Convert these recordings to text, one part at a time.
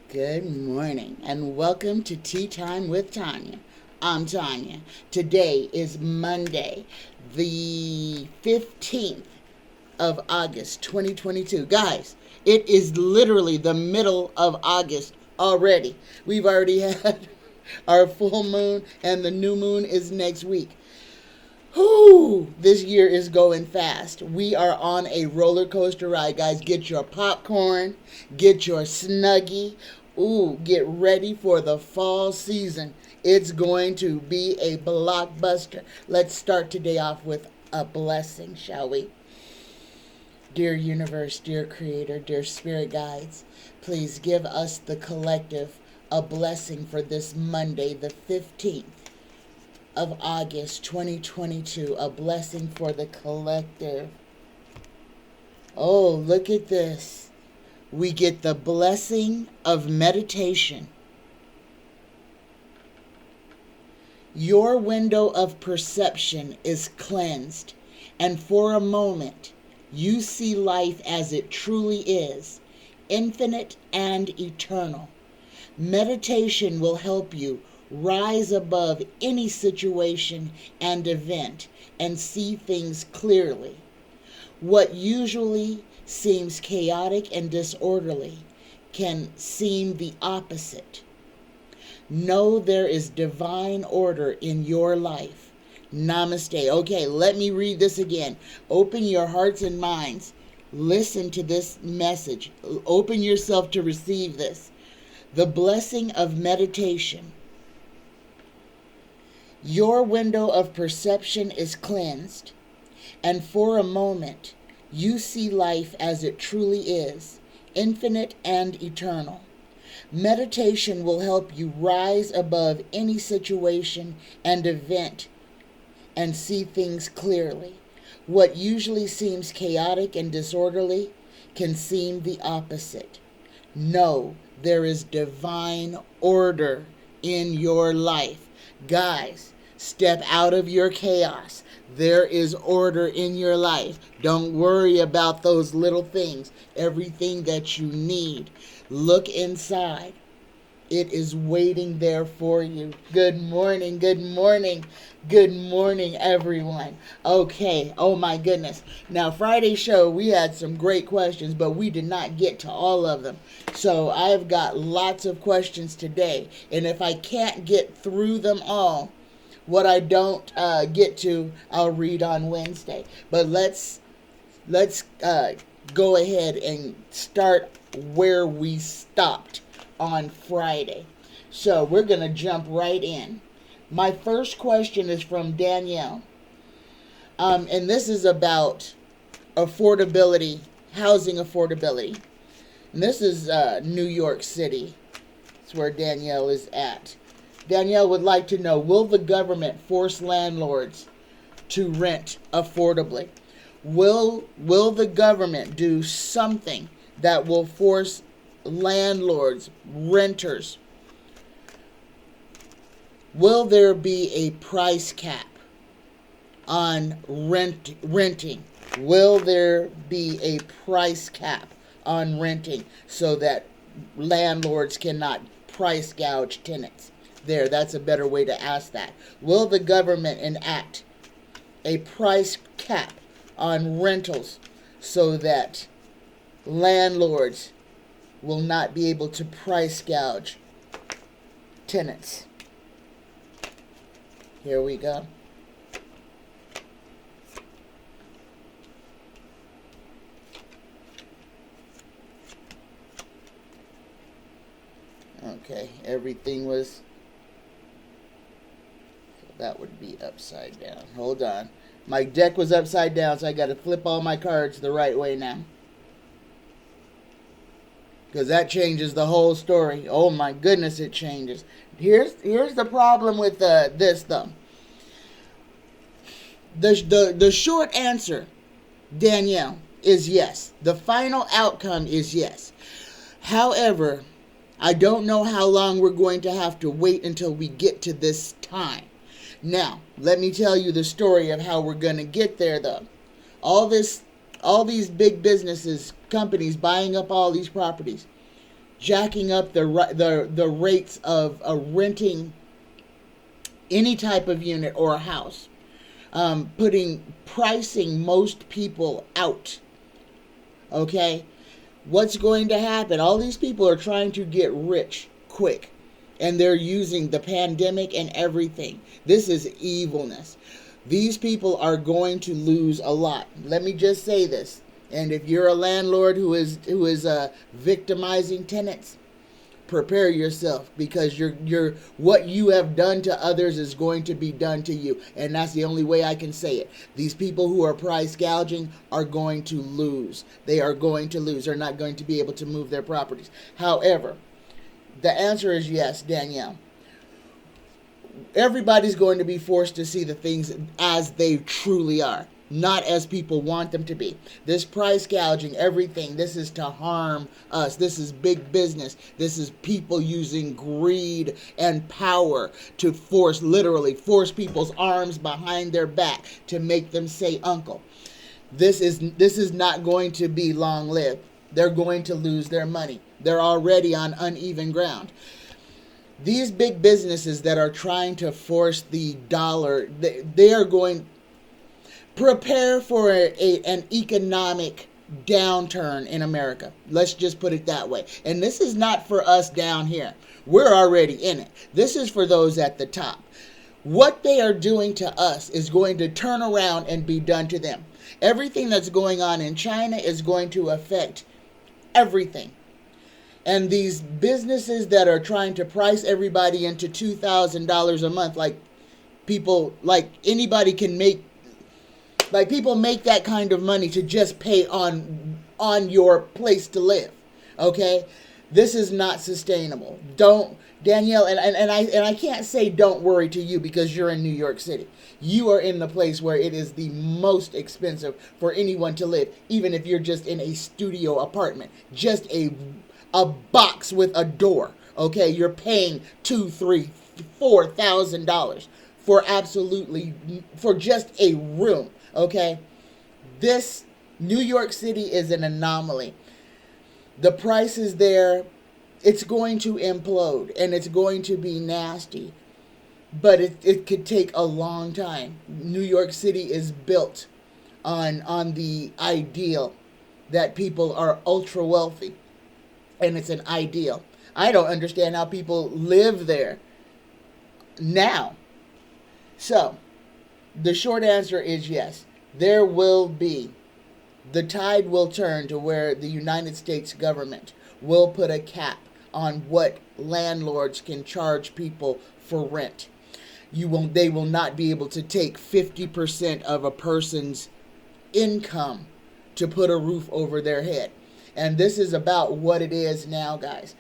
Good morning and welcome to Tea Time with Tanya. I'm Tanya. Today is Monday, the 15th of August, 2022. Guys, it is literally the middle of August already. We've already had our full moon and the new moon is next week. Whew, this year is going fast. We are on a roller coaster ride, guys. Get your popcorn, get your Snuggie. Ooh, get ready for the fall season. It's going to be a blockbuster. Let's start today off with a blessing, shall we? Dear universe, dear creator, dear spirit guides, please give us the collective a blessing for this Monday, the 15th of August 2022, a blessing for the collective. Oh, look at this. We get the blessing of meditation. Your window of perception is cleansed, and for a moment, you see life as it truly is, infinite and eternal. Meditation will help you rise above any situation and event and see things clearly. What usually seems chaotic and disorderly can seem the opposite. Know there is divine order in your life. Namaste. Okay, let me read this again. Open your hearts and minds. Listen to this message. Open yourself to receive this. The blessing of meditation. Your window of perception is cleansed, and for a moment, you see life as it truly is, infinite and eternal. Meditation will help you rise above any situation and event and see things clearly. What usually seems chaotic and disorderly can seem the opposite. Know there is divine order in your life. Guys, step out of your chaos. There is order in your life. Don't worry about those little things. Everything that you need. Look inside. It is waiting there for you. Good morning, good morning, good morning, everyone. Okay, oh my goodness. Now, Friday's show, we had some great questions, but we did not get to all of them. So I've got lots of questions today. And if I can't get through them all, what I don't get to, I'll read on Wednesday. But let's go ahead and start where we stopped on Friday. So we're going to jump right in. My first question is from Danielle. And this is about affordability, housing affordability. And this is New York City. That's where Danielle is at. Danielle would like to know, will the government force landlords to rent affordably? Will the government do something that will force landlords, renters? Will there be a price cap on renting? Will there be a price cap on renting so that landlords cannot price gouge tenants? There, that's a better way to ask that. Will the government enact a price cap on rentals so that landlords will not be able to price gouge tenants? Here we go. Okay, everything was... that would be upside down. Hold on. My deck was upside down, so I got to flip all my cards the right way now. Because that changes the whole story. Oh my goodness, it changes. Here's the problem with this, though. The short answer, Danielle, is yes. The final outcome is yes. However, I don't know how long we're going to have to wait until we get to this time. Now, let me tell you the story of how we're going to get there, though. All these big businesses, companies buying up all these properties. jacking up the rates of renting any type of unit or a house, pricing most people out. Okay? What's going to happen? All these people are trying to get rich quick, and they're using the pandemic and everything. This is evilness. These people are going to lose a lot. Let me just say this. And if you're a landlord who is victimizing tenants, prepare yourself, because you're what you have done to others is going to be done to you, and that's the only way I can say it. These people who are price gouging are going to lose. They are going to lose. They're not going to be able to move their properties. However, the answer is yes, Danielle. Everybody's going to be forced to see the things as they truly are, not as people want them to be. This price gouging, everything, this is to harm us. This is big business. This is people using greed and power to literally force people's arms behind their back to make them say uncle. This is not going to be long-lived. They're going to lose their money. They're already on uneven ground. These big businesses that are trying to force the dollar, they are going prepare for an economic downturn in America. Let's just put it that way. And this is not for us down here. We're already in it. This is for those at the top. What they are doing to us is going to turn around and be done to them. Everything that's going on in China is going to affect everything. And these businesses that are trying to price everybody into $2,000 a month, people make that kind of money to just pay on your place to live. Okay? This is not sustainable. Danielle, and I can't say don't worry to you because you're in New York City. You are in the place where it is the most expensive for anyone to live, even if you're just in a studio apartment, just a box with a door. Okay, you're paying $2,000, $3,000, $4,000 for just a room. Okay, this New York City is an anomaly. The prices there, it's going to implode and it's going to be nasty, but it could take a long time. New York City is built on the ideal that people are ultra wealthy, and it's an ideal. I don't understand how people live there now. So, the short answer is yes. There will be, the tide will turn to where the United States government will put a cap on what landlords can charge people for rent. They will not be able to take 50% of a person's income to put a roof over their head. And this is about what it is now, guys.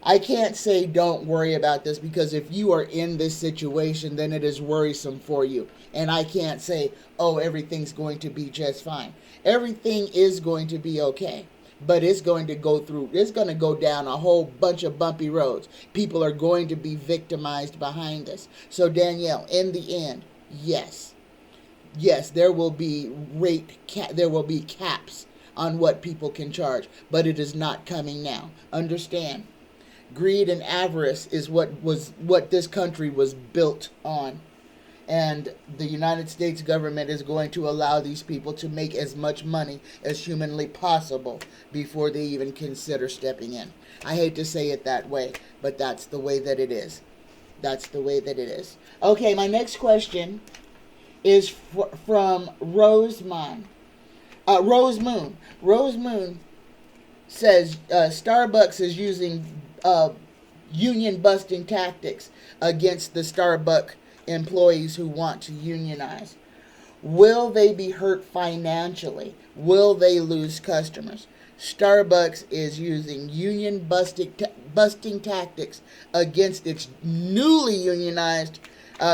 I can't say don't worry about this, because if you are in this situation, then it is worrisome for you. And I can't say, oh, everything's going to be just fine. Everything is going to be okay. But it's going to go down a whole bunch of bumpy roads. People are going to be victimized behind this. So Danielle, in the end, yes, there will be caps on what people can charge, but it is not coming now. Understand, greed and avarice is what this country was built on. And the United States government is going to allow these people to make as much money as humanly possible before they even consider stepping in. I hate to say it that way, but that's the way that it is. That's the way that it is. Okay, my next question is from Rosemoon. Rosemoon says Starbucks is using union busting tactics against the Starbucks employees who want to unionize. Will they be hurt financially? Will they lose customers? Starbucks is using union busting tactics against its newly unionized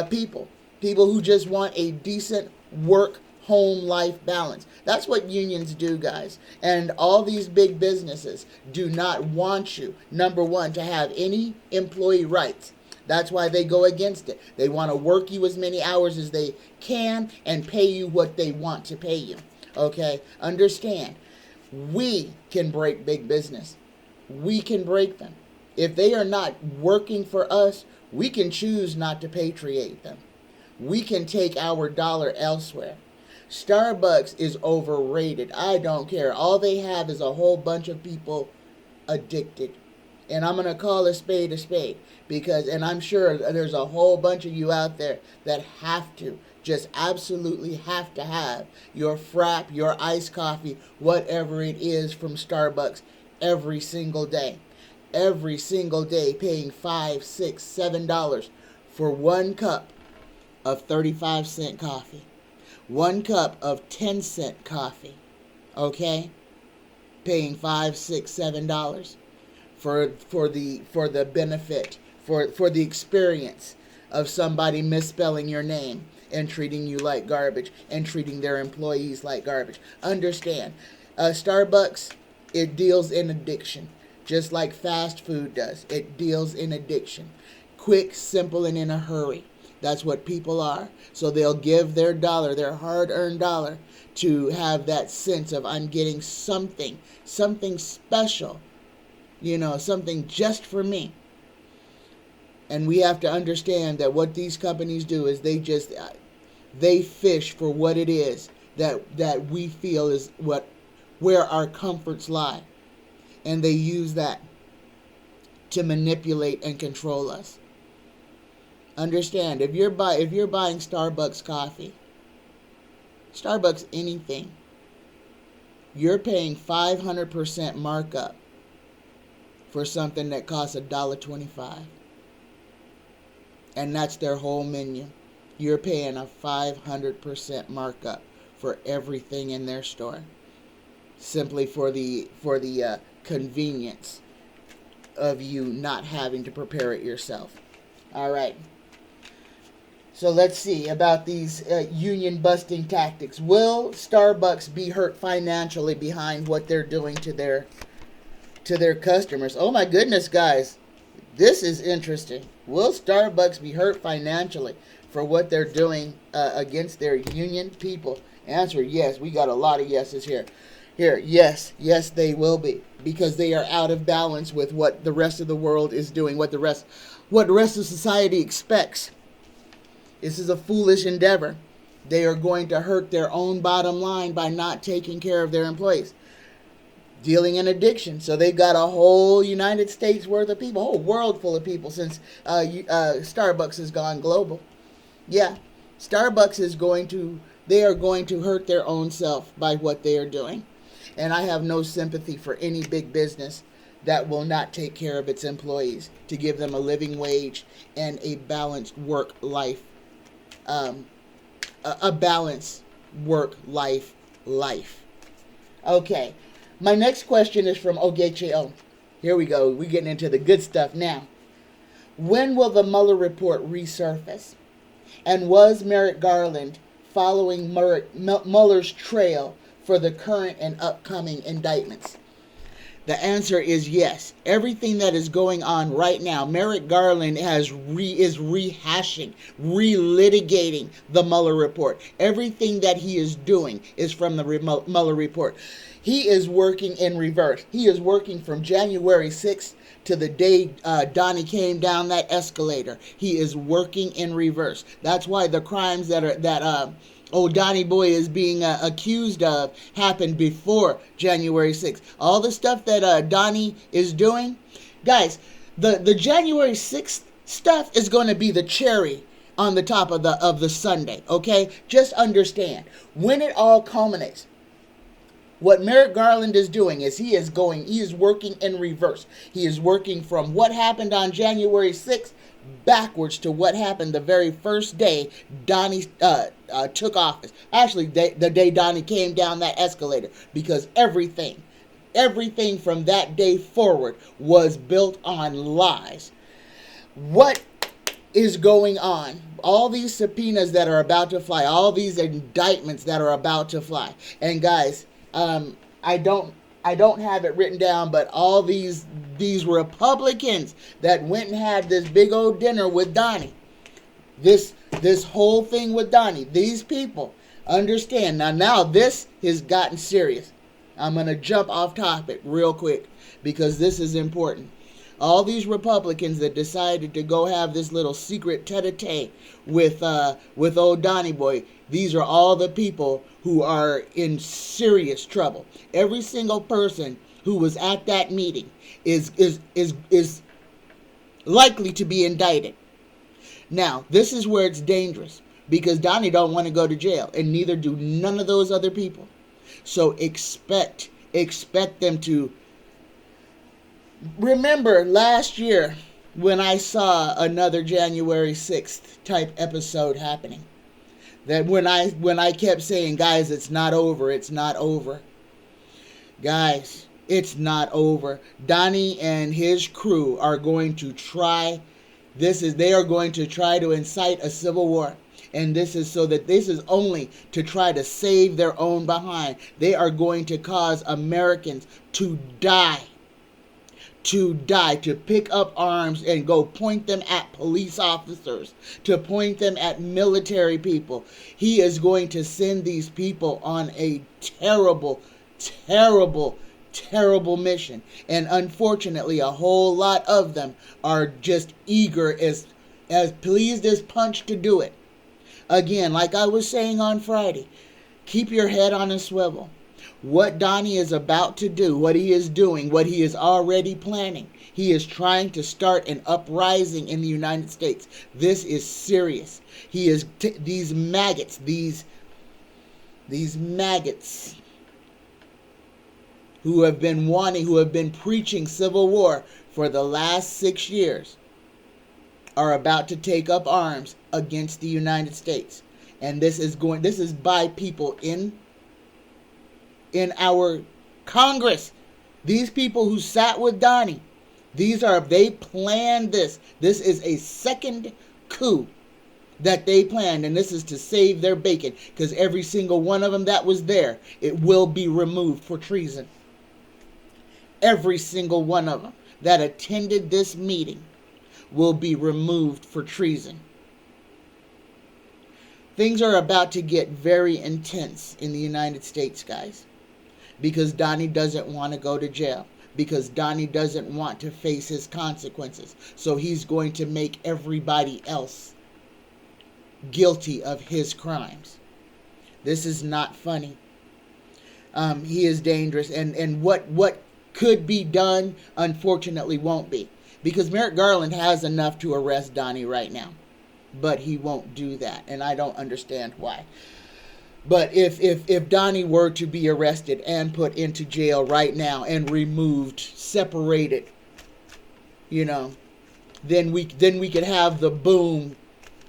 people who just want a decent work-home life balance. That's what unions do, guys. And all these big businesses do not want you, number one, to have any employee rights. That's why they go against it. They want to work you as many hours as they can and pay you what they want to pay you. Okay? Understand, we can break big business. we can break them. If they are not working for us, we can choose not to patriate them. We can take our dollar elsewhere. Starbucks is overrated. I don't care. All they have is a whole bunch of people addicted. And I'm going to call a spade because, and I'm sure there's a whole bunch of you out there that have to, just absolutely have to have your frap, your iced coffee, whatever it is from Starbucks every single day. Every single day paying $5, $6, $7 for one cup of 35-cent coffee. One cup of 10-cent coffee. Okay? Paying $5, $6, $7 for the benefit, for the experience of somebody misspelling your name and treating you like garbage and treating their employees like garbage. Understand, Starbucks, it deals in addiction, just like fast food does. It deals in addiction. Quick, simple, and in a hurry. That's what people are. So they'll give their dollar, their hard-earned dollar, to have that sense of, I'm getting something special, something just for me. And we have to understand that what these companies do is they fish for what it is that we feel is where our comforts lie. And they use that to manipulate and control us. Understand, if you're buying Starbucks coffee, Starbucks anything, you're paying 500% markup for something that costs $1.25. And that's their whole menu. You're paying a 500% markup for everything in their store, simply for the convenience of you not having to prepare it yourself. All right. So let's see about these union busting tactics. Will Starbucks be hurt financially behind what they're doing to their customers? Oh my goodness, guys. This is interesting. Will Starbucks be hurt financially for what they're doing against their union people? Answer, yes. We got a lot of yeses here. Yes, they will be, because they are out of balance with what the rest of the world is doing, what the rest of society expects. This is a foolish endeavor. They are going to hurt their own bottom line by not taking care of their employees. Dealing in addiction. So they've got a whole United States worth of people, a whole world full of people since Starbucks has gone global. Yeah, Starbucks they are going to hurt their own self by what they are doing. And I have no sympathy for any big business that will not take care of its employees to give them a living wage and a balanced work-life, a balanced work-life life. Okay, my next question is from Ogechi O. Here we go. We're getting into the good stuff now. When will the Mueller Report resurface? And was Merrick Garland following Mueller's trail for the current and upcoming indictments? The answer is yes. Everything that is going on right now, Merrick Garland is rehashing, relitigating the Mueller Report. Everything that he is doing is from the Mueller Report. He is working in reverse. He is working from January 6th to the day Donnie came down that escalator. He is working in reverse. That's why the crimes that Donnie Boy is being accused of happened before January 6th. All the stuff that Donnie is doing, guys, the January 6th stuff is going to be the cherry on the top of the sundae, okay? Just understand, when it all culminates, what Merrick Garland is doing is he is working in reverse. He is working from what happened on January 6th backwards to what happened the very first day Donnie took office. Actually, the day Donnie came down that escalator, because everything from that day forward was built on lies. What is going on? All these subpoenas that are about to fly, all these indictments that are about to fly. And guys, I don't have it written down, but all these Republicans that went and had this big old dinner with Donnie, this whole thing with Donnie, these people understand now this has gotten serious. I'm going to jump off topic real quick because this is important. All these Republicans that decided to go have this little secret tete-a-tete with old Donnie Boy, these are all the people who are in serious trouble. Every single person who was at that meeting is likely to be indicted. Now, this is where it's dangerous because Donnie don't want to go to jail, and neither do none of those other people. So expect them to. Remember last year when I saw another January 6th type episode happening, that when I kept saying, guys, it's not over, guys, it's not over. Donnie and his crew are going to try. They are going to try to incite a civil war. And this is only to try to save their own behind. They are going to cause Americans to die, to pick up arms and go point them at police officers, to point them at military people. He is going to send these people on a terrible, terrible, terrible mission. And unfortunately, a whole lot of them are just eager as pleased as punch to do it. Again, like I was saying on Friday, keep your head on a swivel. What Donnie is about to do, what he is doing, what he is already planning, he is trying to start an uprising in the United States. This is serious. He is these maggots who have been preaching civil war for the last 6 years, are about to take up arms against the United States. And this is by people in our Congress. These people who sat with Donnie, they planned this. This is a second coup that they planned, and this is to save their bacon, because every single one of them that was there, it will be removed for treason. Every single one of them that attended this meeting will be removed for treason. Things are about to get very intense in the United States, guys, because Donnie doesn't want to go to jail, because Donnie doesn't want to face his consequences. So he's going to make everybody else guilty of his crimes. This is not funny. He is dangerous, and what could be done, unfortunately, won't be. Because Merrick Garland has enough to arrest Donnie right now. But he won't do that. And I don't understand why. But if Donnie were to be arrested and put into jail right now and removed, separated, then we could have the boom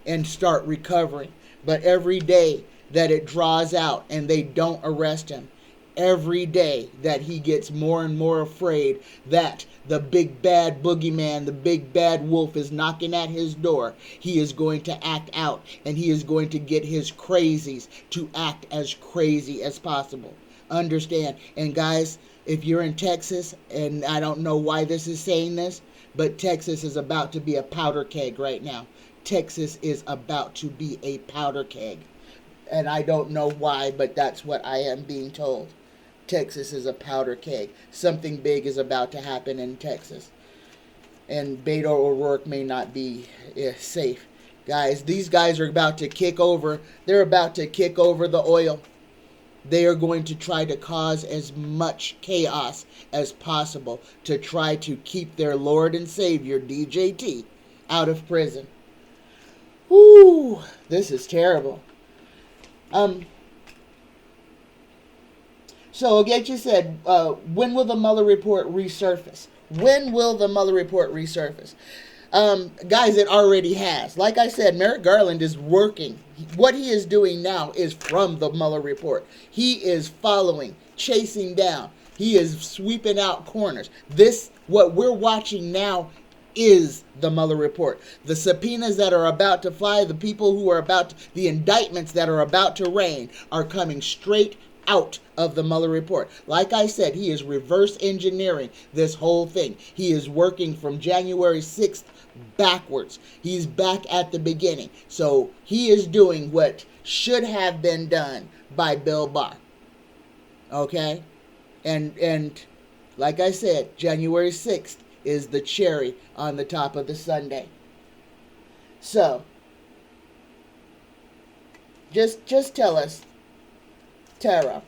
and start recovering. But every day that it draws out and they don't arrest him, every day that he gets more and more afraid that the big bad boogeyman, the big bad wolf is knocking at his door, he is going to act out, and he is going to get his crazies to act as crazy as possible. Understand? And guys, if you're in Texas, and I don't know why this is saying this, but Texas is about to be a powder keg right now. Texas is about to be a powder keg. And I don't know why, but that's what I am being told. Texas is a powder keg. Something big is about to happen in Texas. And Beto O'Rourke may not be safe. Guys, these guys are about to kick over. They're about to kick over the oil. They are going to try to cause as much chaos as possible to try to keep their Lord and Savior, DJT, out of prison. Whoo, this is terrible. So Ogechi said, when will the Mueller Report resurface? When will the Mueller Report resurface? Guys, it already has. Like I said, Merrick Garland is working. What he is doing now is from the Mueller Report. He is following, chasing down. He is sweeping out corners. What we're watching now is the Mueller Report. The subpoenas that are about to fly, the indictments that are about to rain are coming straight out of the Mueller Report. Like I said, he is reverse engineering this whole thing. He is working from January 6th backwards. He's back at the beginning. So he is doing what should have been done by Bill Barr. Okay? And like I said, January 6th is the cherry on the top of the sundae. So, just tell us, Tara,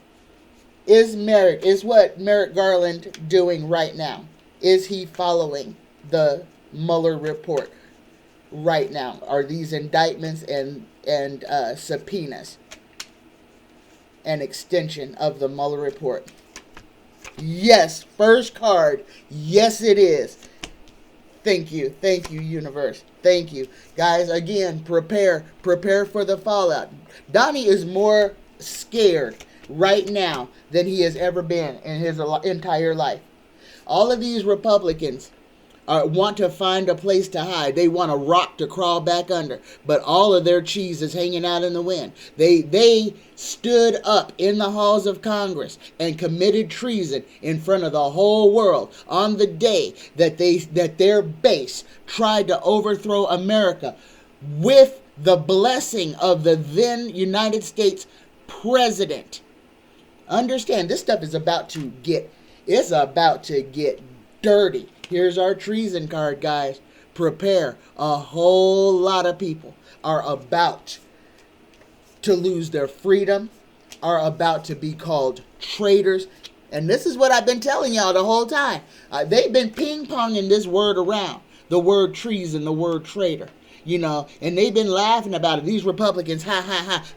is what Merrick Garland doing right now? Is he following the Mueller report right now? Are these indictments and subpoenas an extension of the Mueller report? Yes, first card. Yes, it is. Thank you, universe. Thank you, guys. Again, prepare for the fallout. Donnie is more scared right now than he has ever been in his entire life. All of these Republicans want to find a place to hide. They want a rock to crawl back under. But all of their cheese is hanging out in the wind. They stood up in the halls of Congress and committed treason in front of the whole world on the day that their base tried to overthrow America with the blessing of the then United States president. Understand, this stuff is about to get dirty. Here's our treason card, guys. Prepare. A whole lot of people are about to lose their freedom, are about to be called traitors. And this is what I've been telling y'all the whole time. They've been ping-ponging this word around. The word treason, the word traitor. You know, and they've been laughing about it. These Republicans,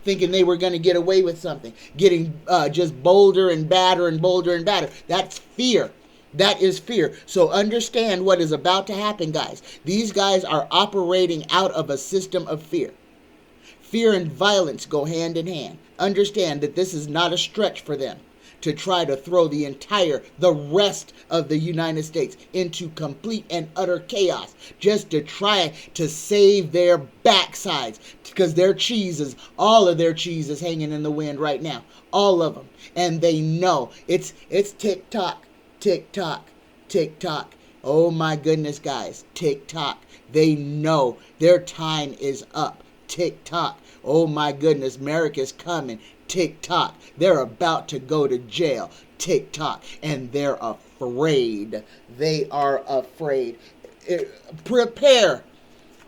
thinking they were going to get away with something. Getting just bolder and badder and bolder and badder. That's fear. That is fear. So understand what is about to happen, guys. These guys are operating out of a system of fear. Fear and violence go hand in hand. Understand that this is not a stretch for them to try to throw the rest of the United States into complete and utter chaos, just to try to save their backsides, because all of their cheese is hanging in the wind right now. All of them. And they know it's tick-tock, tick-tock, tick-tock. Oh my goodness, guys. Tick-tock. They know their time is up. Tick-tock. Oh my goodness, Merrick is coming. Tick-tock. They're about to go to jail. Tick-tock. And they're afraid. They are afraid. Prepare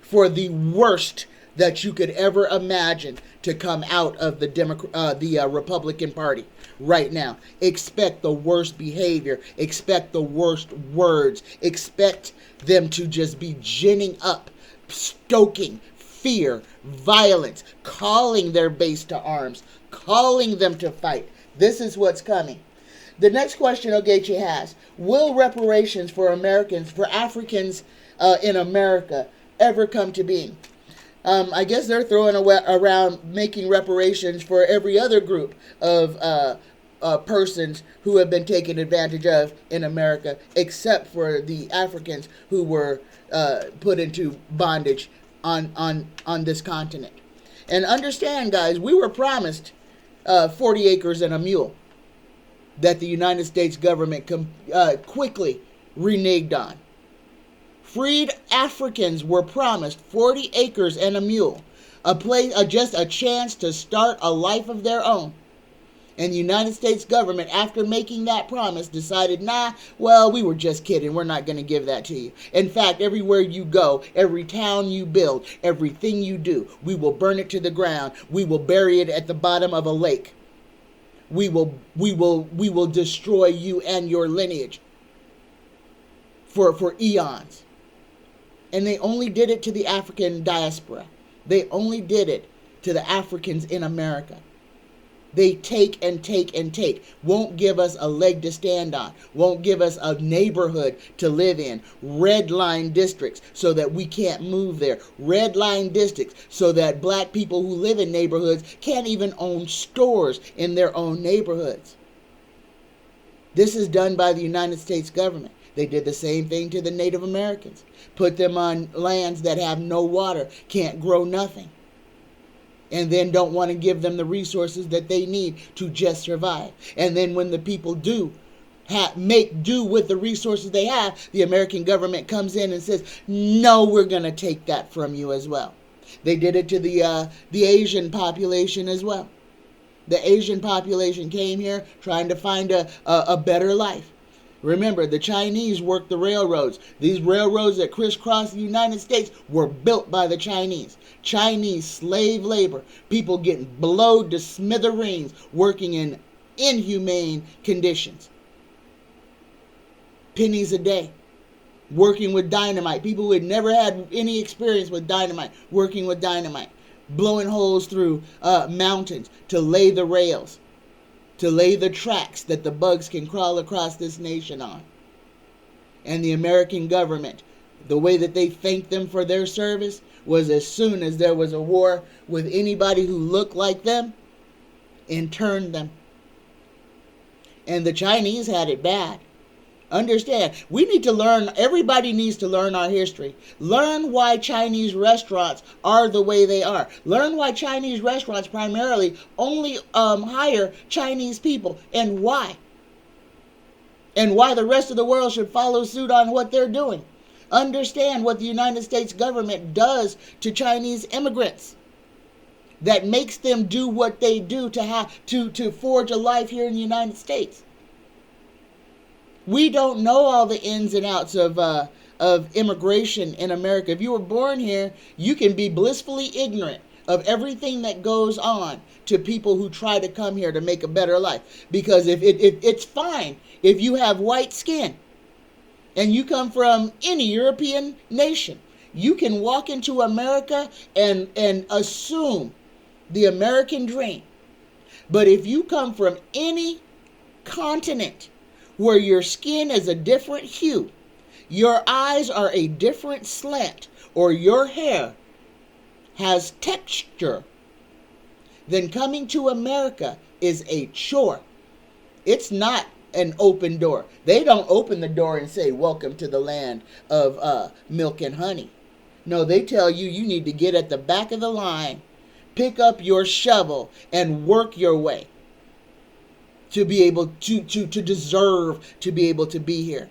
for the worst that you could ever imagine to come out of the Republican Party right now. Expect the worst behavior. Expect the worst words. Expect them to just be ginning up, stoking fear, violence, calling their base to arms, calling them to fight. This is what's coming. The next question Ogechi has: will reparations for Africans in America ever come to being? I guess they're throwing around making reparations for every other group of persons who have been taken advantage of in America, except for the Africans who were put into bondage on this continent. And understand, guys, we were promised 40 acres and a mule that the United States government quickly reneged on. Freed Africans were promised 40 acres and a mule, just a chance to start a life of their own. And the United States government, after making that promise, decided, we were just kidding. We're not going to give that to you. In fact, everywhere you go, every town you build, everything you do, we will burn it to the ground. We will bury it at the bottom of a lake. We will destroy you and your lineage for eons. And they only did it to the African diaspora. They only did it to the Africans in America. They take and take and take. Won't give us a leg to stand on. Won't give us a neighborhood to live in. Red line districts so that we can't move there. Red line districts so that black people who live in neighborhoods can't even own stores in their own neighborhoods. This is done by the United States government. They did the same thing to the Native Americans. Put them on lands that have no water, can't grow nothing. And then don't want to give them the resources that they need to just survive. And then when the people do make do with the resources they have, the American government comes in and says, no, we're going to take that from you as well. They did it to the Asian population as well. The Asian population came here trying to find a better life. Remember, the Chinese worked the railroads. These railroads that crisscross the United States were built by the Chinese. Chinese slave labor. People getting blowed to smithereens, working in inhumane conditions. Pennies a day. Working with dynamite. People who had never had any experience with dynamite, working with dynamite. Blowing holes through mountains to lay the rails, to lay the tracks that the bugs can crawl across this nation on. And the American government, the way that they thanked them for their service was as soon as there was a war with anybody who looked like them, interned them. And the Chinese had it bad. Understand, we need to learn, everybody needs to learn our history. Learn why Chinese restaurants are the way they are. Learn why Chinese restaurants primarily only hire Chinese people and why. And why the rest of the world should follow suit on what they're doing. Understand what the United States government does to Chinese immigrants that makes them do what they do to forge a life here in the United States. We don't know all the ins and outs of immigration in America. If you were born here, you can be blissfully ignorant of everything that goes on to people who try to come here to make a better life. Because if it's fine if you have white skin and you come from any European nation, you can walk into America and assume the American dream. But if you come from any continent where your skin is a different hue, your eyes are a different slant, or your hair has texture, then coming to America is a chore. It's not an open door. They don't open the door and say, welcome to the land of milk and honey. No, they tell you you need to get at the back of the line, pick up your shovel, and work your way to be able to deserve to be able to be here.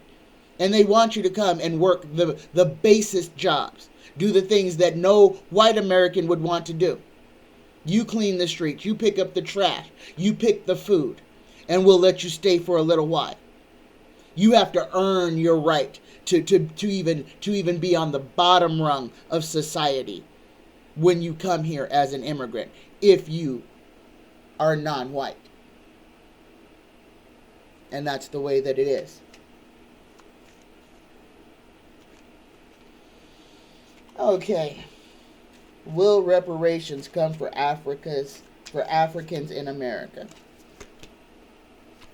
And they want you to come and work the basest jobs. Do the things that no white American would want to do. You clean the streets, you pick up the trash, you pick the food, and we'll let you stay for a little while. You have to earn your right to even be on the bottom rung of society when you come here as an immigrant, if you are non-white. And that's the way that it is. Okay. Will reparations come for Africans in America?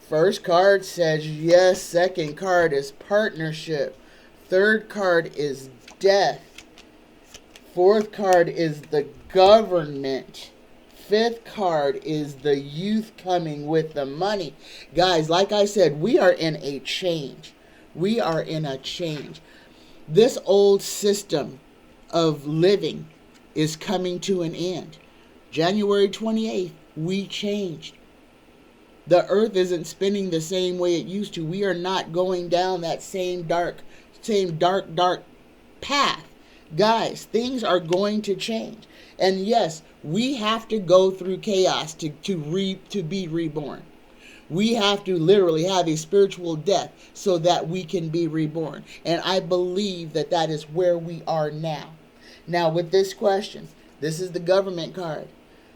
First card says yes. Second card is partnership. Third card is death. Fourth card is the government. Fifth card is the youth coming with the money. Guys, like I said, we are in a change. We are in a change. This old system of living is coming to an end. January 28th, we changed. The earth isn't spinning the same way it used to. We are not going down that same dark path. Guys, things are going to change. And yes, we have to go through chaos to be reborn. We have to literally have a spiritual death so that we can be reborn. And I believe that that is where we are now. Now, with this question, this is the government card.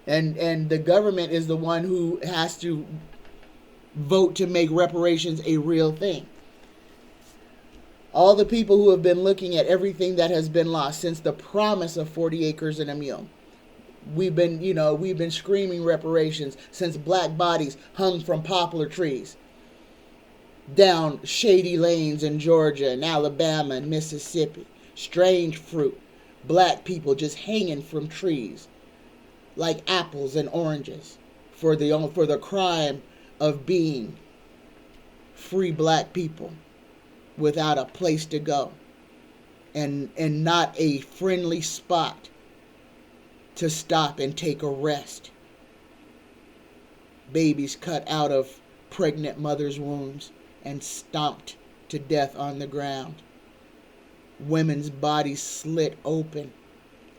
And the government is the one who has to vote to make reparations a real thing. All the people who have been looking at everything that has been lost since the promise of 40 acres and a mule. We've been screaming reparations since black bodies hung from poplar trees down shady lanes in Georgia and Alabama and Mississippi. Strange fruit. Black people just hanging from trees like apples and oranges for the crime of being free black people without a place to go and not a friendly spot to stop and take a rest. Babies cut out of pregnant mothers' wombs and stomped to death on the ground. Women's bodies slit open.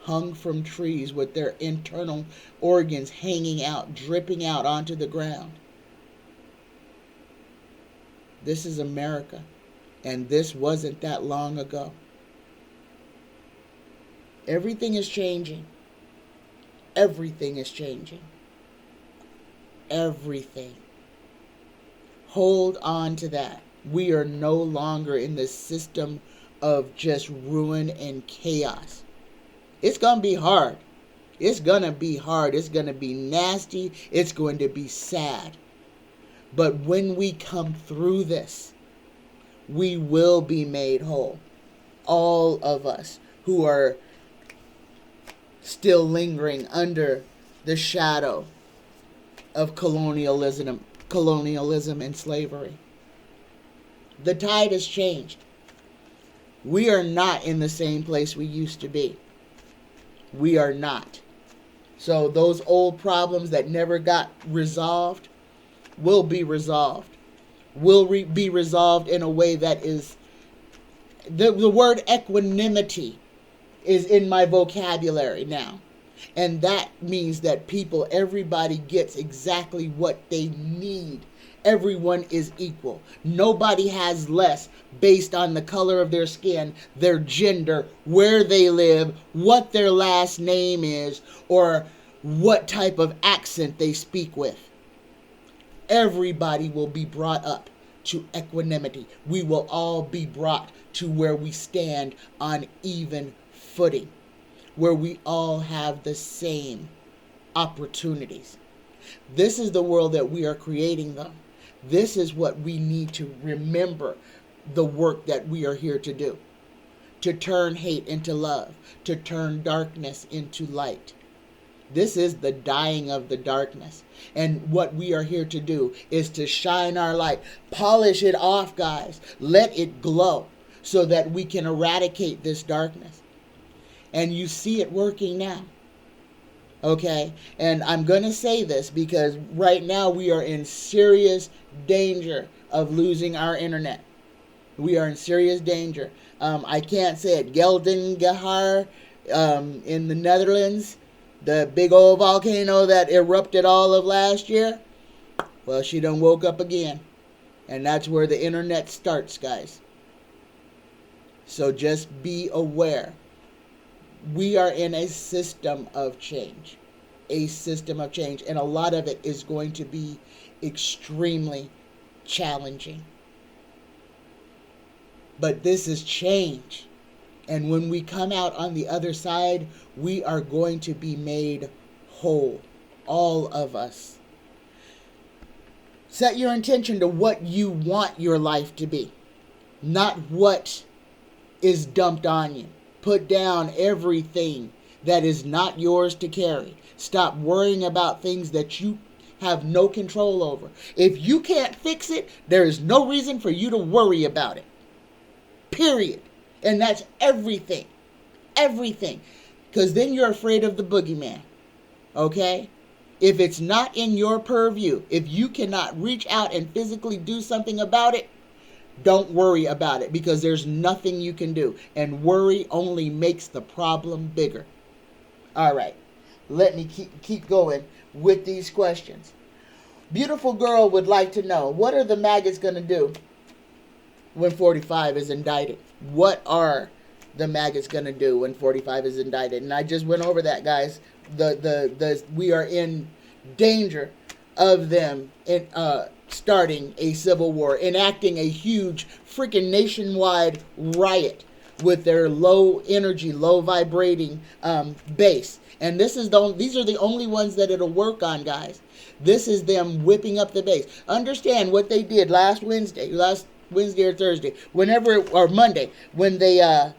hung from trees with their internal organs hanging out, dripping out onto the ground. This is America, and this wasn't that long ago. Everything is changing. Everything is changing. Everything. Hold on to that. We are no longer in the system of just ruin and chaos. It's going to be hard. It's going to be hard. It's going to be nasty. It's going to be sad. But when we come through this, we will be made whole. All of us who are still lingering under the shadow of colonialism and slavery. The tide has changed. We are not in the same place we used to be. We are not. So those old problems that never got resolved will be resolved. Will be resolved in a way that is... The word equanimity is in my vocabulary now. And that means that everybody gets exactly what they need. Everyone is equal. Nobody has less based on the color of their skin, their gender, where they live, what their last name is, or what type of accent they speak with. Everybody will be brought up to equanimity. We will all be brought to where we stand on even footing, where we all have the same opportunities. This is the world that we are creating, though. This is what we need to remember, the work that we are here to do. To turn hate into love. To turn darkness into light. This is the dying of the darkness. And what we are here to do is to shine our light. Polish it off, guys. Let it glow so that we can eradicate this darkness. And you see it working now. Okay? And I'm going to say this because right now we are in serious danger of losing our internet. We are in serious danger. I can't say it. Geldingehar in the Netherlands, the big old volcano that erupted all of last year, well, she done woke up again. And that's where the internet starts, guys. So just be aware. We are in a system of change. A system of change. And a lot of it is going to be extremely challenging. But this is change. And when we come out on the other side, we are going to be made whole. All of us. Set your intention to what you want your life to be. Not what is dumped on you. Put down everything that is not yours to carry. Stop worrying about things that you have no control over. If you can't fix it, there is no reason for you to worry about it. Period. And that's everything. Everything. Because then you're afraid of the boogeyman. Okay? If it's not in your purview, if you cannot reach out and physically do something about it, don't worry about it because there's nothing you can do. And worry only makes the problem bigger. All right. Let me keep going with these questions. Beautiful girl would like to know, what are the maggots going to do when 45 is indicted? What are the maggots going to do when 45 is indicted? And I just went over that, guys. We are in danger of them starting a civil war, enacting a huge freaking nationwide riot with their low energy, low vibrating base. And these are the only ones that it'll work on, guys. This is them whipping up the base. Understand what they did last Wednesday or Thursday, or Monday, when they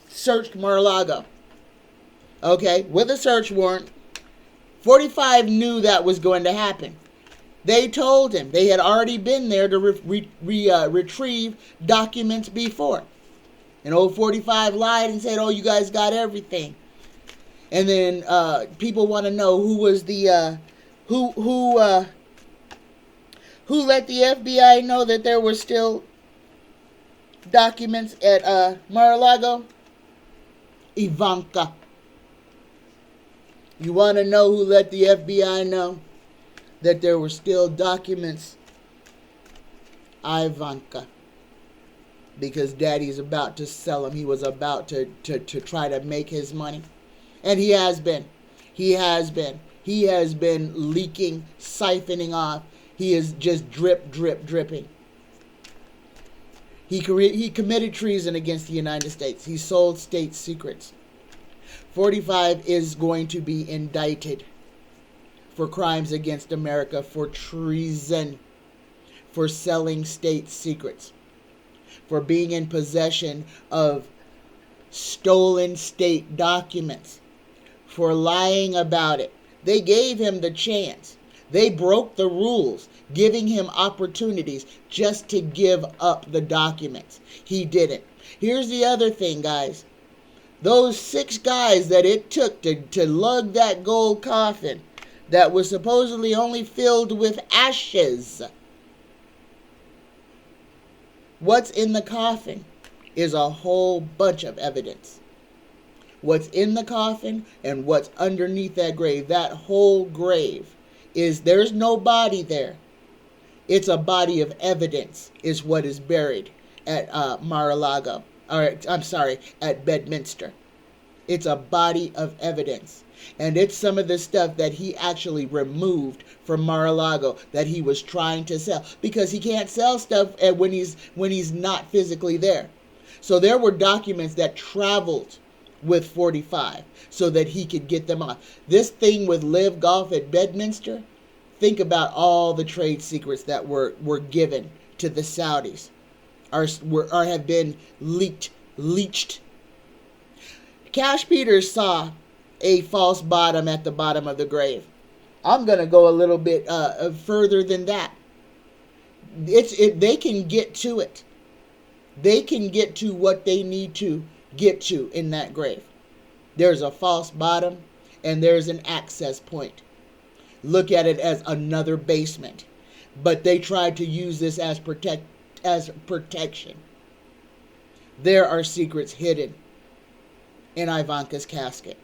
searched Mar-a-Lago. Okay, with a search warrant. 45 knew that was going to happen. They told him they had already been there to retrieve documents before. And old 45 lied and said, "Oh, you guys got everything." And then people want to know who was the who let the FBI know that there were still documents at Mar-a-Lago. Ivanka. You want to know who let the FBI know that there were still documents? Ivanka. Because daddy's about to sell them. He was about to try to make his money. And he has been. He has been. He has been leaking, siphoning off. He is just dripping. He committed treason against the United States. He sold state secrets. 45 is going to be indicted for crimes against America, for treason, for selling state secrets, for being in possession of stolen state documents, for lying about it. They gave him the chance. They broke the rules, giving him opportunities just to give up the documents. He didn't. Here's the other thing, guys. Those 6 guys that it took to lug that gold coffin that was supposedly only filled with ashes. What's in the coffin is a whole bunch of evidence. What's in the coffin and what's underneath that grave, that whole grave, there's no body there. It's a body of evidence is what is buried at Mar-a-Lago. At Bedminster. It's a body of evidence. And it's some of the stuff that he actually removed from Mar-a-Lago that he was trying to sell. Because he can't sell stuff when he's not physically there. So there were documents that traveled with 45 so that he could get them off. This thing with Live Golf at Bedminster, think about all the trade secrets that were given to the Saudis or have been leached. Cash Peters saw a false bottom at the bottom of the grave. I'm going to go a little bit further than that. They can get to it. They can get to what they need to get to in that grave. There's a false bottom and there's an access point. Look at it as another basement. But they tried to use this as protection. There are secrets hidden in Ivanka's casket.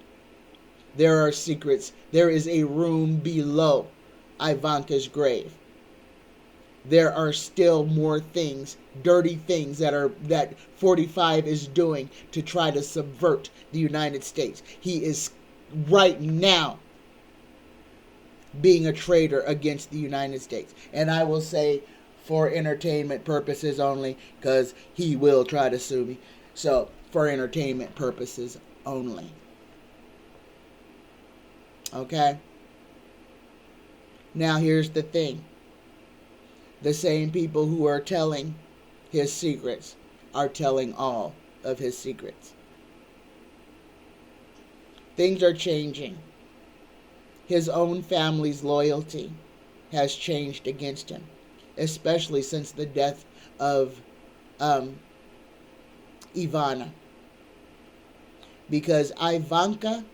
There are secrets. There is a room below Ivanka's grave. There are still more things, dirty things that 45 is doing to try to subvert the United States. He is right now being a traitor against the United States. And I will say for entertainment purposes only, because he will try to sue me. So for entertainment purposes only. Okay? Now here's the thing. The same people who are telling his secrets are telling all of his secrets. Things are changing. His own family's loyalty has changed against him, especially since the death of Ivana. Because Ivanka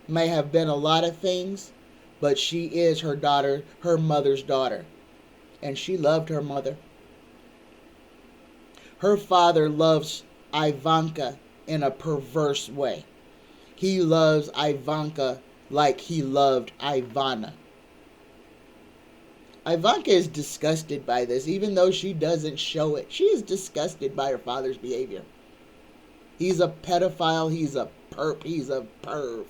may have been a lot of things, but she is her mother's daughter. And she loved her mother. Her father loves Ivanka in a perverse way. He loves Ivanka like he loved Ivana. Ivanka is disgusted by this, even though she doesn't show it. She is disgusted by her father's behavior. He's a pedophile. He's a perp. He's a perv.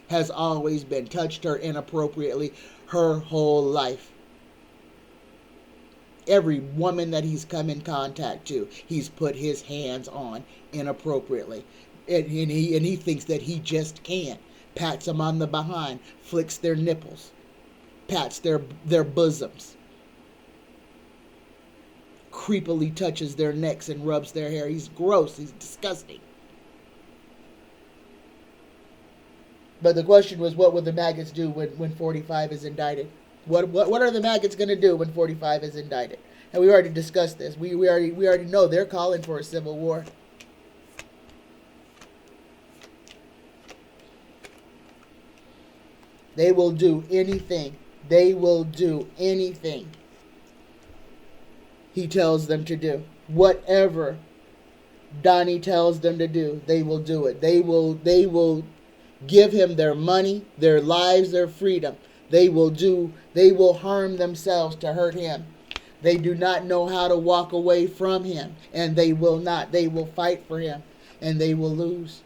Has always been. Touched her inappropriately her whole life. Every woman that he's come in contact to, he's put his hands on inappropriately. And he thinks that he just can. Pats them on the behind, flicks their nipples, pats their bosoms, creepily touches their necks and rubs their hair. He's gross. He's disgusting. But the question was, what will the maggots do when 45 is indicted? What are the maggots going to do when 45 is indicted? And we already discussed this. We already know they're calling for a civil war. They will do anything. They will do anything he tells them to do. Whatever Donnie tells them to do, they will do it. They will give him their money, their lives, their freedom. They will harm themselves to hurt him. They do not know how to walk away from him, and they will not. They will fight for him, and they will lose.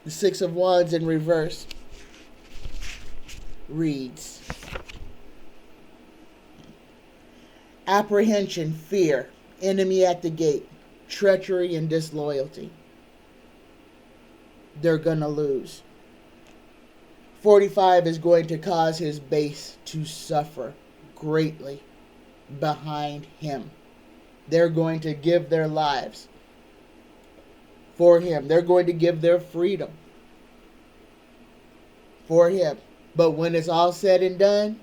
The Six of Wands in reverse reads: apprehension, fear, enemy at the gate, treachery and disloyalty. They're going to lose. 45 is going to cause his base to suffer greatly behind him. They're going to give their lives for him. They're going to give their freedom for him. But when it's all said and done,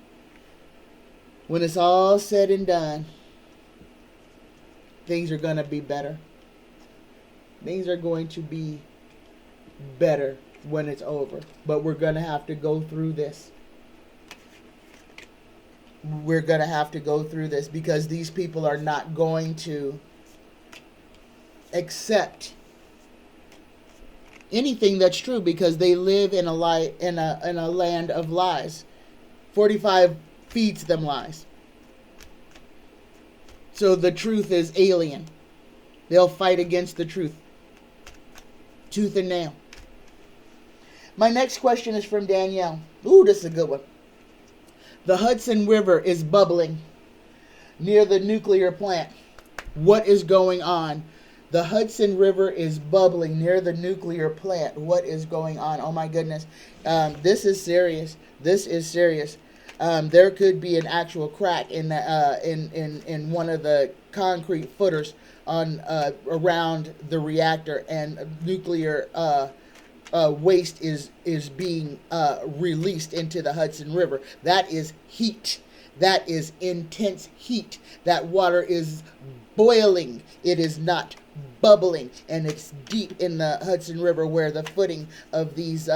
things are going to be better. Things are going to be better when it's over. But we're going to have to go through this. We're going to have to go through this because these people are not going to accept anything that's true because they live in a land of lies. 45 feeds them lies. So the truth is alien. They'll fight against the truth, tooth and nail. My next question is from Danielle. Ooh, this is a good one. The Hudson River is bubbling near the nuclear plant. What is going on? The Hudson River is bubbling near the nuclear plant. What is going on? Oh my goodness. This is serious. This is serious. There could be an actual crack in one of the concrete footers on around the reactor, and nuclear waste is being released into the Hudson River. That is heat. That is intense heat. That water is boiling. It is not bubbling, and it's deep in the Hudson River where the footing of these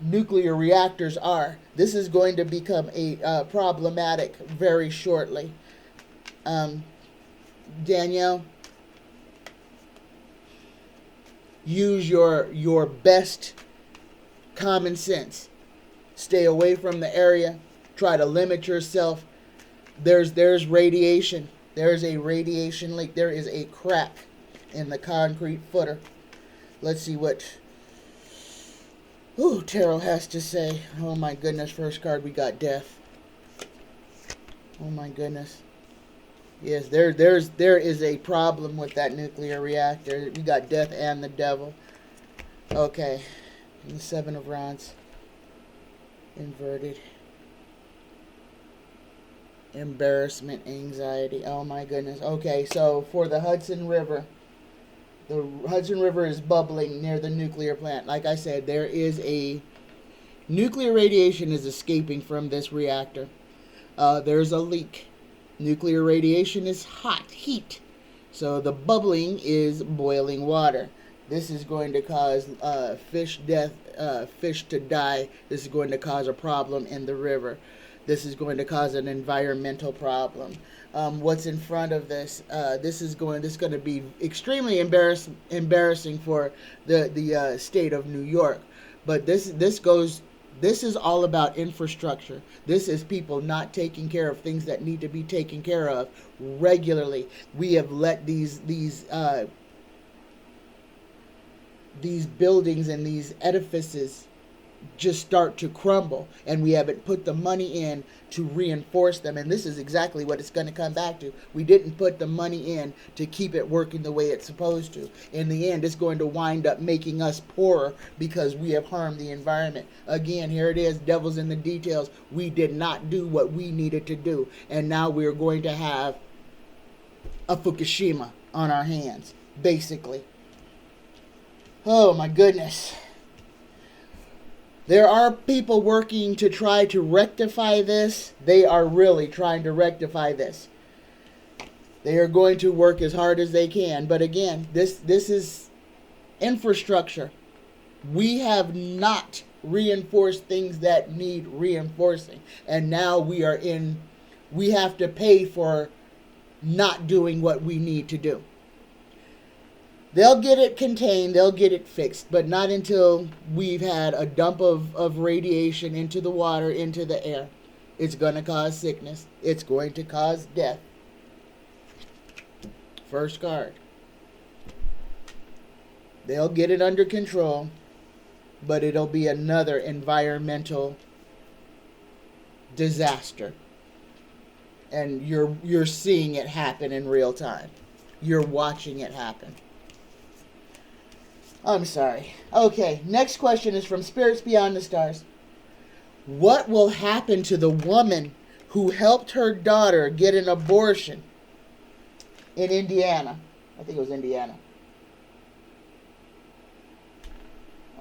nuclear reactors are. This is going to become a problematic very shortly. Danielle, use your best common sense. Stay away from the area. Try to limit yourself. There's radiation. There's a radiation leak. There is a crack in the concrete footer. Let's see what tarot has to say. Oh my goodness. First card, we got death. Oh my goodness. Yes, there is a problem with that nuclear reactor. We got death and the devil. Okay. And the Seven of Rods. Inverted. Embarrassment, anxiety. Oh my goodness. Okay, so for the Hudson River is bubbling near the nuclear plant. Like I said, there is a nuclear radiation is escaping from this reactor. There's a leak. Nuclear radiation is hot, heat. So the bubbling is boiling water. This is going to cause fish death, fish to die. This is going to cause a problem in the river. This is going to cause an environmental problem. What's in front of this? This is going to be extremely embarrassing for the state of New York. But this is all about infrastructure. This is people not taking care of things that need to be taken care of regularly. We have let these buildings and these edifices just start to crumble, and we haven't put the money in to reinforce them. And this is exactly what it's going to come back to. We didn't put the money in to keep it working the way it's supposed to. In the end, it's going to wind up making us poorer because we have harmed the environment. Again, here it is, devil's in the details. We did not do what we needed to do, and now we're going to have a Fukushima on our hands, basically. Oh my goodness. There are people working to try to rectify this. They are really trying to rectify this. They are going to work as hard as they can. But again, this is infrastructure. We have not reinforced things that need reinforcing. And now we have to pay for not doing what we need to do. They'll get it contained, they'll get it fixed, but not until we've had a dump of radiation into the water, into the air. It's going to cause sickness. It's going to cause death. First card. They'll get it under control, but it'll be another environmental disaster. And you're seeing it happen in real time. You're watching it happen. I'm sorry. Okay, next question is from Spirits Beyond the Stars. What will happen to the woman who helped her daughter get an abortion in Indiana? I think it was Indiana.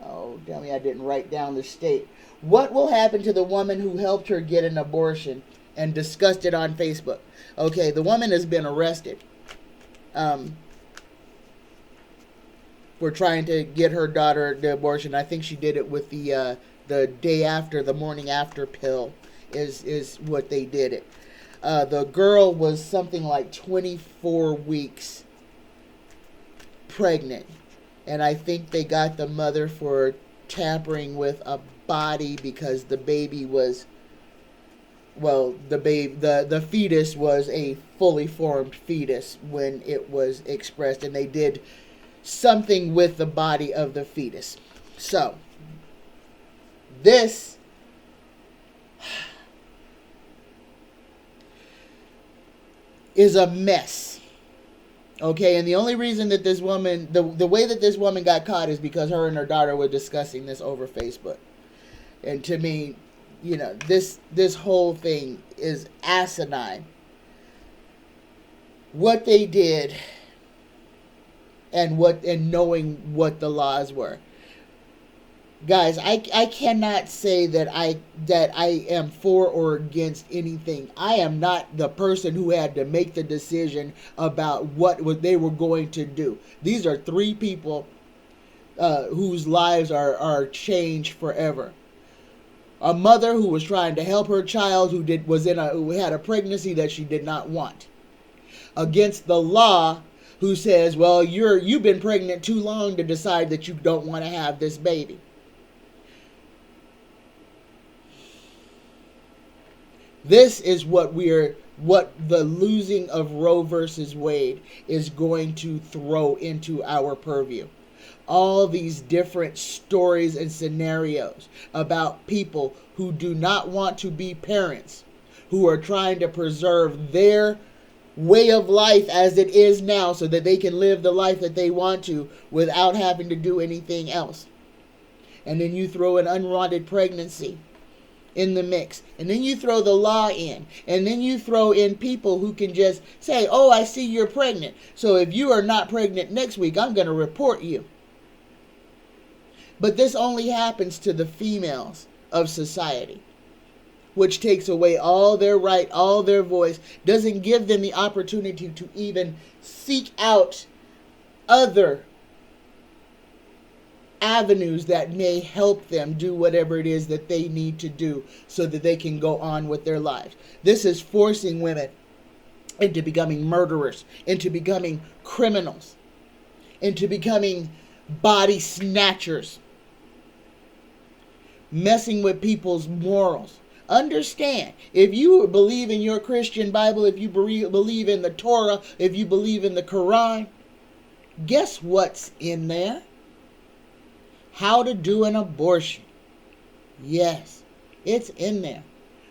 Oh, damn me, I didn't write down the state. What will happen to the woman who helped her get an abortion and discussed it on Facebook? Okay, the woman has been arrested for trying to get her daughter the abortion. I think she did it with the day after, the morning after pill is what they did it. The girl was something like 24 weeks pregnant. And I think they got the mother for tampering with a body because the baby was, well, the fetus was a fully formed fetus when it was expressed, and they did something with the body of the fetus. So, this is a mess. Okay, and the only reason that this woman, the way that this woman got caught is because her and her daughter were discussing this over Facebook. And to me, you know, this whole thing is asinine. What they did and knowing what the laws were. Guys, I cannot say that I am for or against anything. I am not the person who had to make the decision about what they were going to do. These are three people whose lives are changed forever. A mother who was trying to help her child who had a pregnancy that she did not want, against the law who says, well, you've been pregnant too long to decide that you don't want to have this baby. This is what the losing of Roe versus Wade is going to throw into our purview. All these different stories and scenarios about people who do not want to be parents, who are trying to preserve their way of life as it is now so that they can live the life that they want to without having to do anything else. And then you throw an unwanted pregnancy in the mix, and then you throw the law in, and then you throw in people who can just say, oh, I see you're pregnant, so if you are not pregnant next week, I'm going to report you. But this only happens to the females of society, which takes away all their right, all their voice, doesn't give them the opportunity to even seek out other avenues that may help them do whatever it is that they need to do so that they can go on with their lives. This is forcing women into becoming murderers, into becoming criminals, into becoming body snatchers, messing with people's morals. Understand, if you believe in your Christian Bible, if you believe in the Torah, if you believe in the Quran, guess what's in there? How to do an abortion. Yes, it's in there.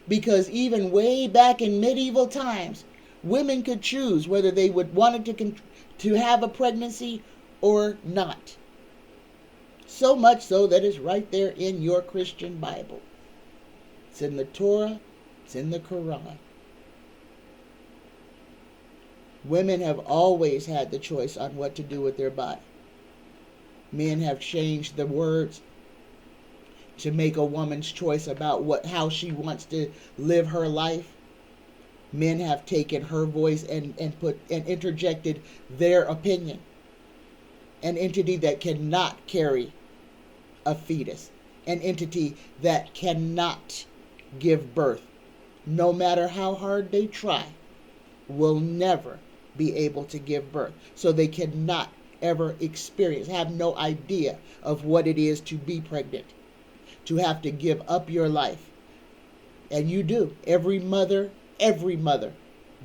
Because even way back in medieval times, women could choose whether they would want to have a pregnancy or not. So much so that it's right there in your Christian Bible. It's in the Torah, it's in the Quran. Women have always had the choice on what to do with their body. Men have changed the words to make a woman's choice about how she wants to live her life. Men have taken her voice and interjected their opinion. An entity that cannot carry a fetus. An entity that cannot give birth. No matter how hard they try. will never be able to give birth. So they cannot ever experience, have no idea of what it is to be pregnant, to have to give up your life. And you do. Every mother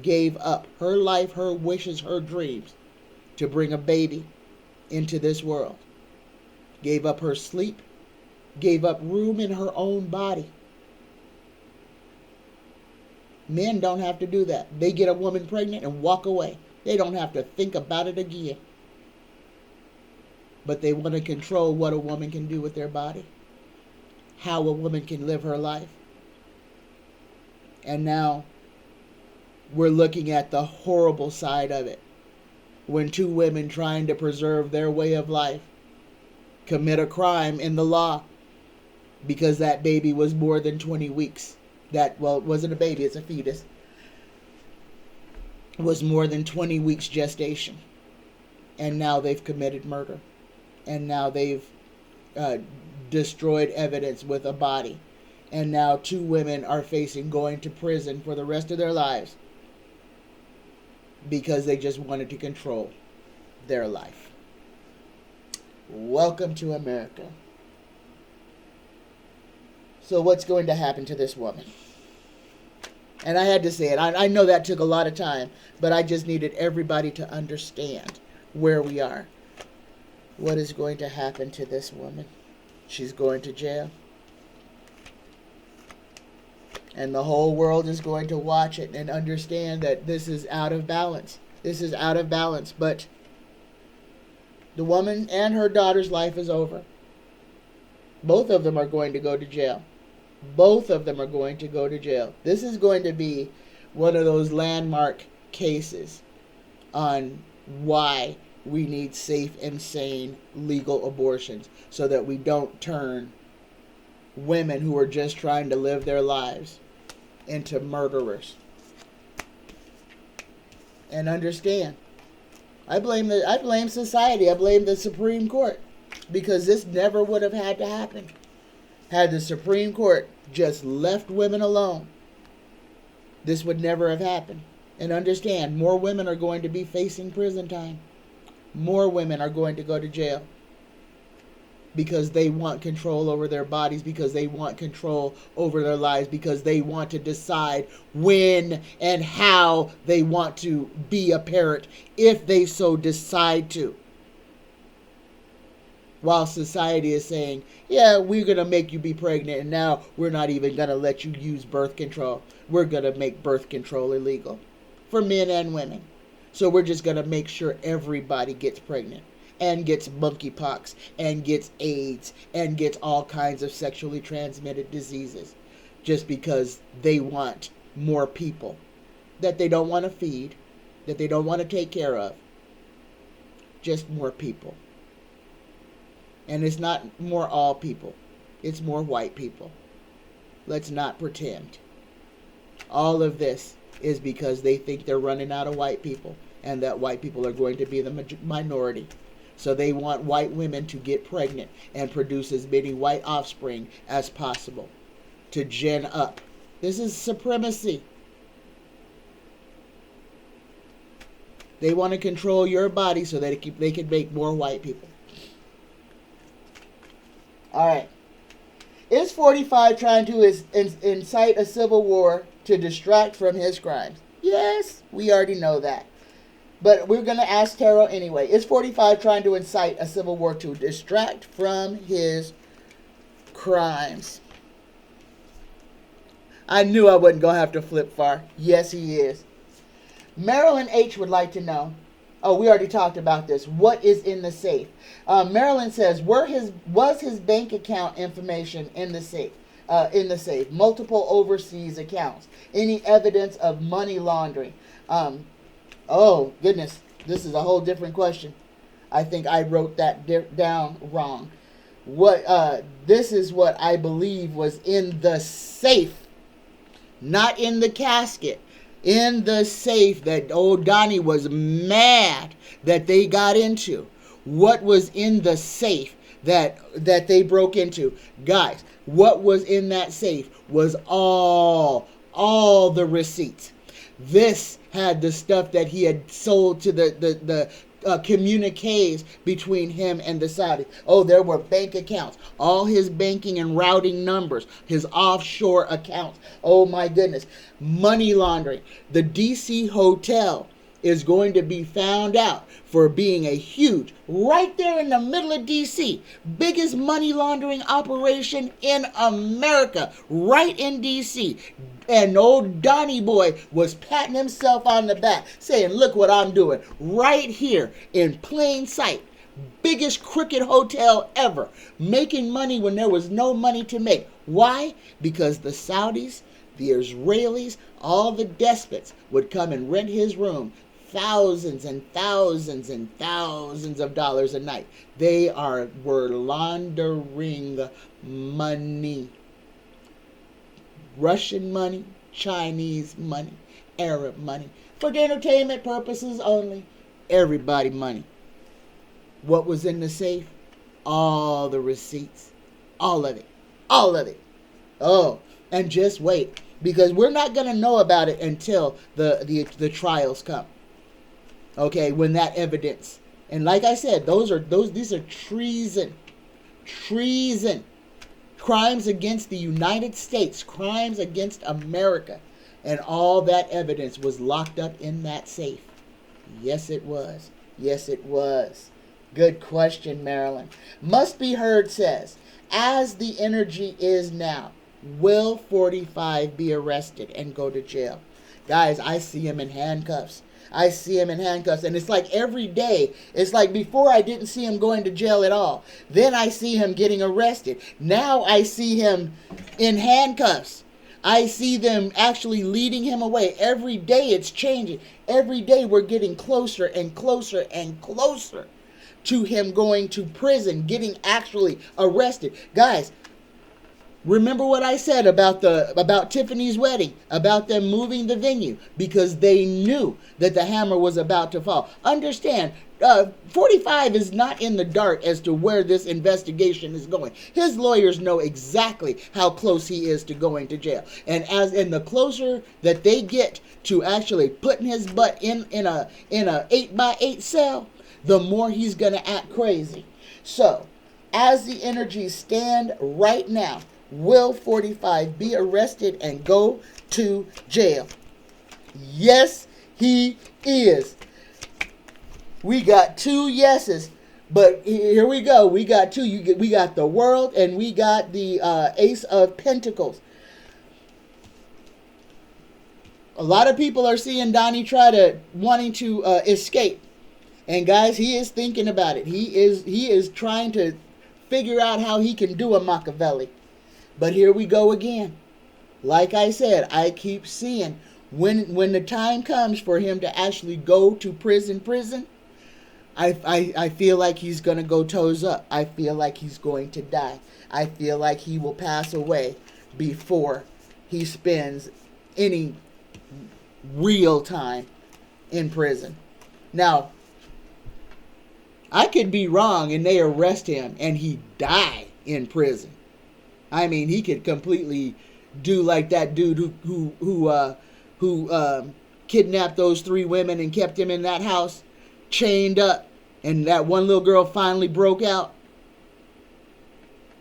gave up her life, her wishes, her dreams to bring a baby into this world. Gave up her sleep, gave up room in her own body. Men don't have to do that. They get a woman pregnant and walk away. They don't have to think about it again. But they want to control what a woman can do with their body, how a woman can live her life. And now we're looking at the horrible side of it. When two women trying to preserve their way of life commit a crime in the law because that baby was more than 20 weeks. It wasn't a baby, it's a fetus. It was more than 20 weeks gestation. And now they've committed murder. And now they've destroyed evidence with a body. And now two women are facing going to prison for the rest of their lives because they just wanted to control their life. Welcome to America. So what's going to happen to this woman? And I had to say it. I know that took a lot of time, but I just needed everybody to understand where we are. What is going to happen to this woman? She's going to jail. And the whole world is going to watch it and understand that this is out of balance. This is out of balance. But the woman and her daughter's life is over. Both of them are going to go to jail. Both of them are going to go to jail. This is going to be one of those landmark cases on why we need safe and sane legal abortions so that we don't turn women who are just trying to live their lives into murderers. And understand, I blame society. I blame the Supreme Court because this never would have had to happen had the Supreme Court just left women alone. This would never have happened. And understand, more women are going to be facing prison time. More women are going to go to jail because they want control over their bodies, because they want control over their lives, because they want to decide when and how they want to be a parent if they so decide to. While society is saying, yeah, we're going to make you be pregnant, and now we're not even going to let you use birth control. We're going to make birth control illegal for men and women. So we're just going to make sure everybody gets pregnant and gets monkeypox and gets AIDS and gets all kinds of sexually transmitted diseases just because they want more people that they don't want to feed, that they don't want to take care of. Just more people. And it's not more all people. It's more white people. Let's not pretend. All of this is because they think they're running out of white people and that white people are going to be the minority. So they want white women to get pregnant and produce as many white offspring as possible to gen up. This is supremacy. They want to control your body so that they can make more white people. All right. Is 45 trying to incite a civil war to distract from his crimes? Yes, we already know that. But we're going to ask Tarot anyway. Is 45 trying to incite a civil war to distract from his crimes? I knew I wasn't going to have to flip far. Yes, he is. Marilyn H would like to know. Oh, we already talked about this. What is in the safe? Marilyn says, was his bank account information in the safe? Multiple overseas accounts. Any evidence of money laundering? Oh, goodness. This is a whole different question. I think I wrote that down wrong. This is what I believe was in the safe. Not in the casket. In the safe that old Donnie was mad that they got into. What was in the safe that they broke into? Guys, what was in that safe was all the receipts. This had the stuff that he had sold to the communiques between him and the Saudis. Oh, there were bank accounts, all his banking and routing numbers, his offshore accounts. Oh my goodness. Money laundering. The DC hotel is going to be found out for being a huge, right there in the middle of DC, biggest money laundering operation in America, right in DC. And old Donnie boy was patting himself on the back, saying, look what I'm doing right here in plain sight. Biggest crooked hotel ever, making money when there was no money to make. Why? Because the Saudis, the Israelis, all the despots would come and rent his room thousands and thousands and thousands of dollars a night. They were laundering money. Russian money, Chinese money, Arab money, for entertainment purposes only. Everybody money. What was in the safe? All the receipts. All of it. All of it. Oh, and just wait, because we're not going to know about it until the trials come. Okay, when that evidence. And like I said, these are treason. Treason. Crimes against the United States, crimes against America, and all that evidence was locked up in that safe. Yes, it was. Yes, it was. Good question, Marilyn. Must Be Heard says, as the energy is now, will 45 be arrested and go to jail? Guys, I see him in handcuffs. I see him in handcuffs, and it's like every day. It's like before I didn't see him going to jail at all. Then I see him getting arrested. Now I see him in handcuffs. I see them actually leading him away. Every day it's changing. Every day we're getting closer and closer and closer to him going to prison, getting actually arrested. Guys, remember what I said about Tiffany's wedding, about them moving the venue, because they knew that the hammer was about to fall. Understand, 45 is not in the dark as to where this investigation is going. His lawyers know exactly how close he is to going to jail. And the closer that they get to actually putting his butt in a 8x8 cell, the more he's going to act crazy. So, as the energies stand right now, will 45 be arrested and go to jail? Yes, he is. We got 2 yeses, but here we go. We got 2. We got the World, and we got the Ace of Pentacles. A lot of people are seeing Donnie wanting to escape. And guys, he is thinking about it. He is trying to figure out how he can do a Machiavelli. But here we go again. Like I said, I keep seeing when the time comes for him to actually go to prison, I feel like he's going to go toes up. I feel like he's going to die. I feel like he will pass away before he spends any real time in prison. Now, I could be wrong and they arrest him and he die in prison. I mean, he could completely do like that dude who kidnapped those 3 women and kept him in that house, chained up, and that one little girl finally broke out.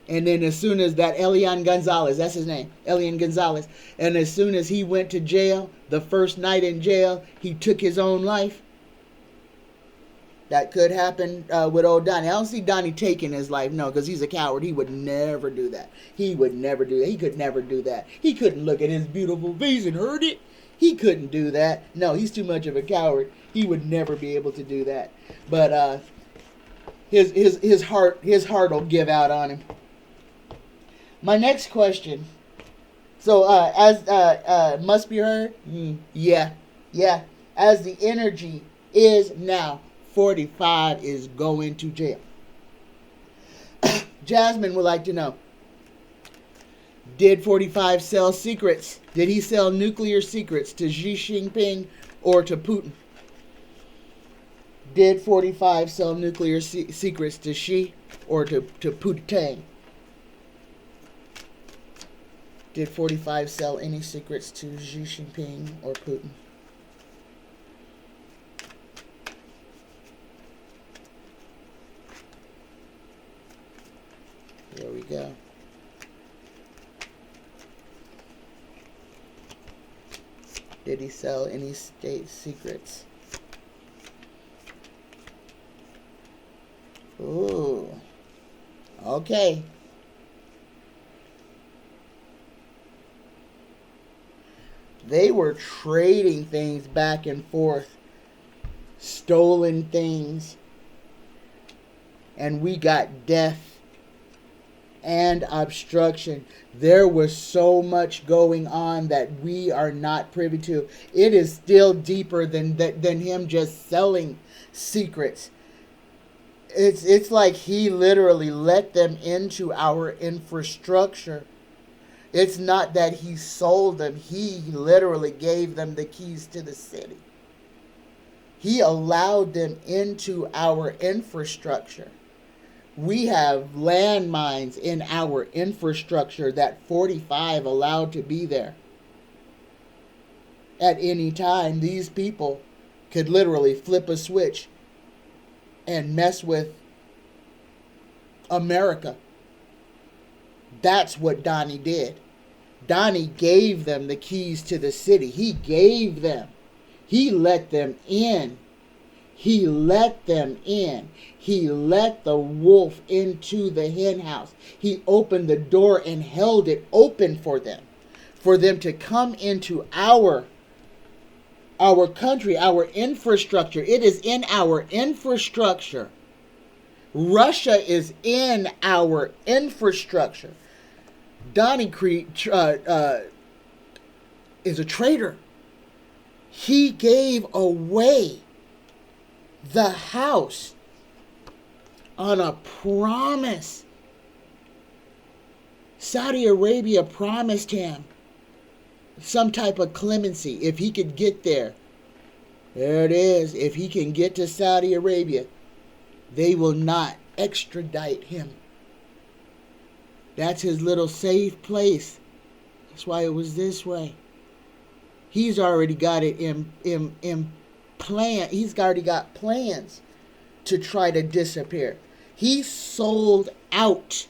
And then as soon as that Elian Gonzalez, that's his name, Elian Gonzalez, and as soon as he went to jail, the first night in jail, he took his own life. That could happen with old Donnie. I don't see Donnie taking his life, no, because he's a coward. He would never do that. He would never do that. He could never do that. He couldn't look at his beautiful face and hurt it. He couldn't do that. No, he's too much of a coward. He would never be able to do that. But his heart will give out on him. My next question. So as must be heard. Yeah. As the energy is now, 45 is going to jail. Jasmine would like to know, did 45 sell secrets? Did he sell nuclear secrets to Xi Jinping or to Putin? Did 45 sell nuclear secrets to Xi or to Putin? Did 45 sell any secrets to Xi Jinping or Putin? we go. Did he sell any state secrets? Ooh. Okay. They were trading things back and forth. Stolen things. And we got death and obstruction. There was so much going on that we are not privy to. It is still deeper than him just selling secrets. It's like he literally let them into our infrastructure. It's not that he sold them. He literally gave them the keys to the city. He allowed them into our infrastructure. We have landmines in our infrastructure that 45 allowed to be there. At any time, these people could literally flip a switch and mess with America. That's what Donnie did. Donnie gave them the keys to the city. He gave them. He let them in. He let them in. He let the wolf into the hen house. He opened the door and held it open for them to come into our country, our infrastructure. It is in our infrastructure. Russia is in our infrastructure. Donnie is a traitor. He gave away the house on a promise. Saudi Arabia promised him some type of clemency if he could get there. There it is. If he can get to Saudi Arabia, they will not extradite him. That's his little safe place. That's why it was this way. He's already got it in plan. He's already got plans to try to disappear. He sold out.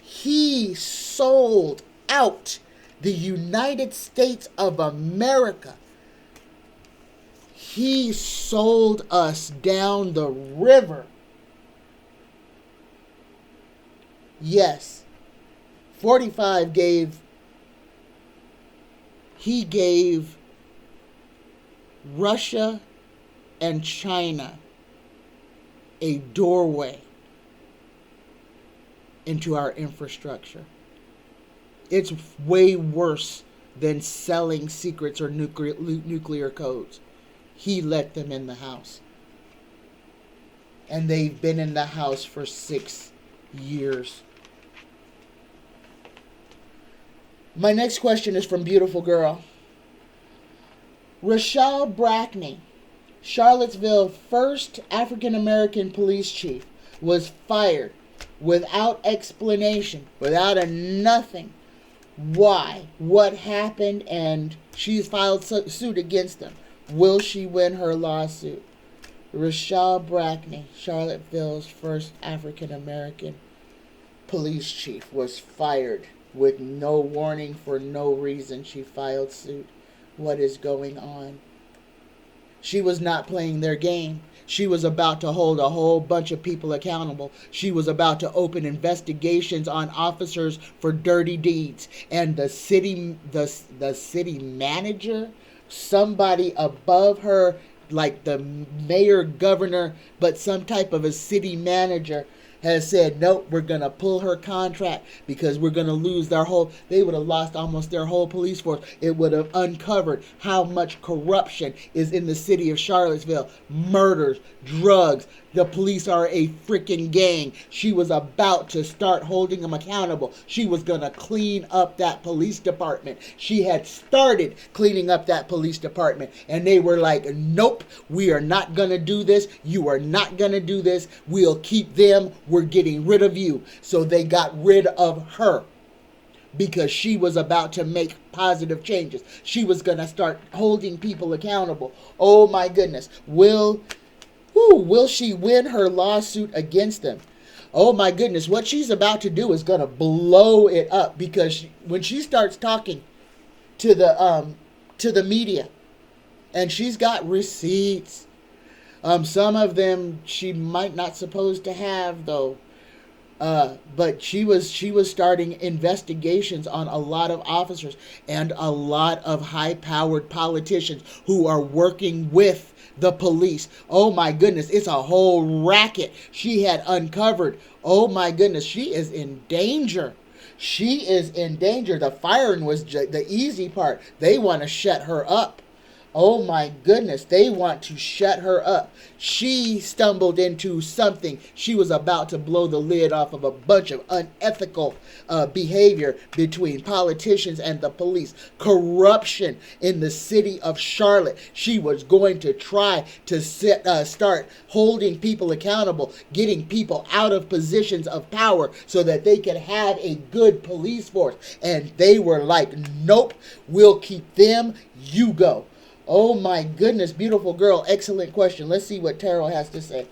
He sold out the United States of America. He sold us down the river. Yes. 45 gave Russia and China a doorway into our infrastructure. It's way worse than selling secrets or nuclear codes. He let them in the house. And they've been in the house for 6 years. My next question is from Beautiful Girl. Rachel Brackney, Charlottesville first African-American police chief, was fired without explanation, without a nothing. Why? What happened? And she's filed suit against them. Will she win her lawsuit? Rachel Brackney, Charlottesville's first African-American police chief, was fired with no warning, for no reason. She filed suit. What is going on? She was not playing their game. She was about to hold a whole bunch of people accountable. She was about to open investigations on officers for dirty deeds. And the city manager, somebody above her, like the mayor, governor, but some type of a city manager, has said, nope, we're going to pull her contract because we're going to lose they would have lost almost their whole police force. It would have uncovered how much corruption is in the city of Charlottesville. Murders, drugs. The police are a freaking gang. She was about to start holding them accountable. She was going to clean up that police department. She had started cleaning up that police department. And they were like, nope, we are not going to do this. You are not going to do this. We'll keep them. We're getting rid of you. So they got rid of her because she was about to make positive changes. She was going to start holding people accountable. Oh my goodness. Will she win her lawsuit against them? Oh my goodness, what she's about to do is gonna blow it up, because when she starts talking to the media, and she's got receipts. Some of them she might not supposed to have though. But she was starting investigations on a lot of officers and a lot of high-powered politicians who are working with the police. Oh my goodness, it's a whole racket she had uncovered. Oh my goodness, she is in danger. She is in danger. The firing was the easy part. They want to shut her up. Oh my goodness, they want to shut her up. She stumbled into something. She was about to blow the lid off of a bunch of unethical behavior between politicians and the police. Corruption in the city of Charlotte. She was going to try to start holding people accountable, getting people out of positions of power so that they could have a good police force. And they were like, nope, we'll keep them, you go. Oh my goodness, beautiful girl. Excellent question. Let's see what Taro has to say.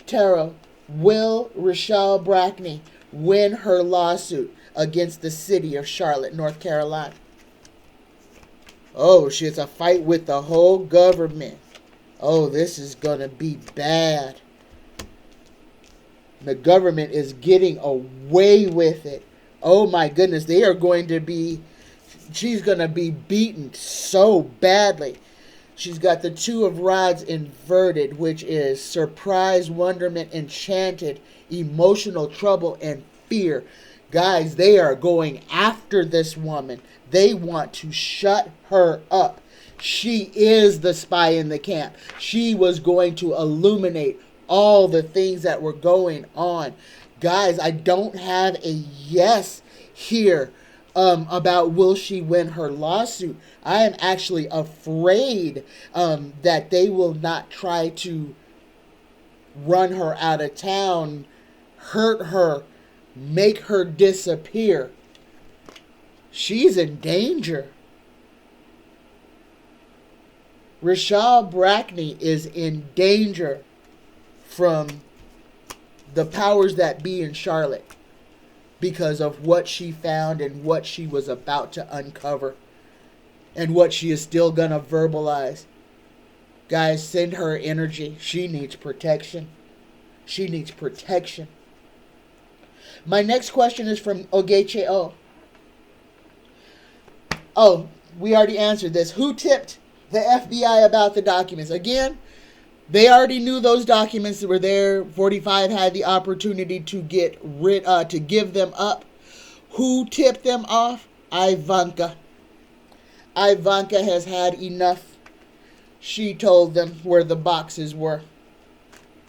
Taro, will Rochelle Brackney win her lawsuit against the city of Charlotte, North Carolina? Oh, it's a fight with the whole government. Oh, this is going to be bad. The government is getting away with it. Oh my goodness, she's going to be beaten so badly. She's got the two of rods inverted, which is surprise, wonderment, enchanted, emotional trouble, and fear. Guys, they are going after this woman. They want to shut her up. She is the spy in the camp. She was going to illuminate all the things that were going on. Guys, I don't have a yes here. About will she win her lawsuit. I am actually afraid that they will not try to run her out of town, hurt her, make her disappear. She's in danger. Rochelle Brackney is in danger from the powers that be in Charlotte, because of what she found and what she was about to uncover and what she is still going to verbalize. Guys, send her energy. She needs protection. She needs protection. My next question is from Ogechi O. Oh, we already answered this. Who tipped the FBI about the documents? Again, they already knew those documents were there. 45 had the opportunity to to give them up. Who tipped them off? Ivanka. Ivanka has had enough. She told them where the boxes were.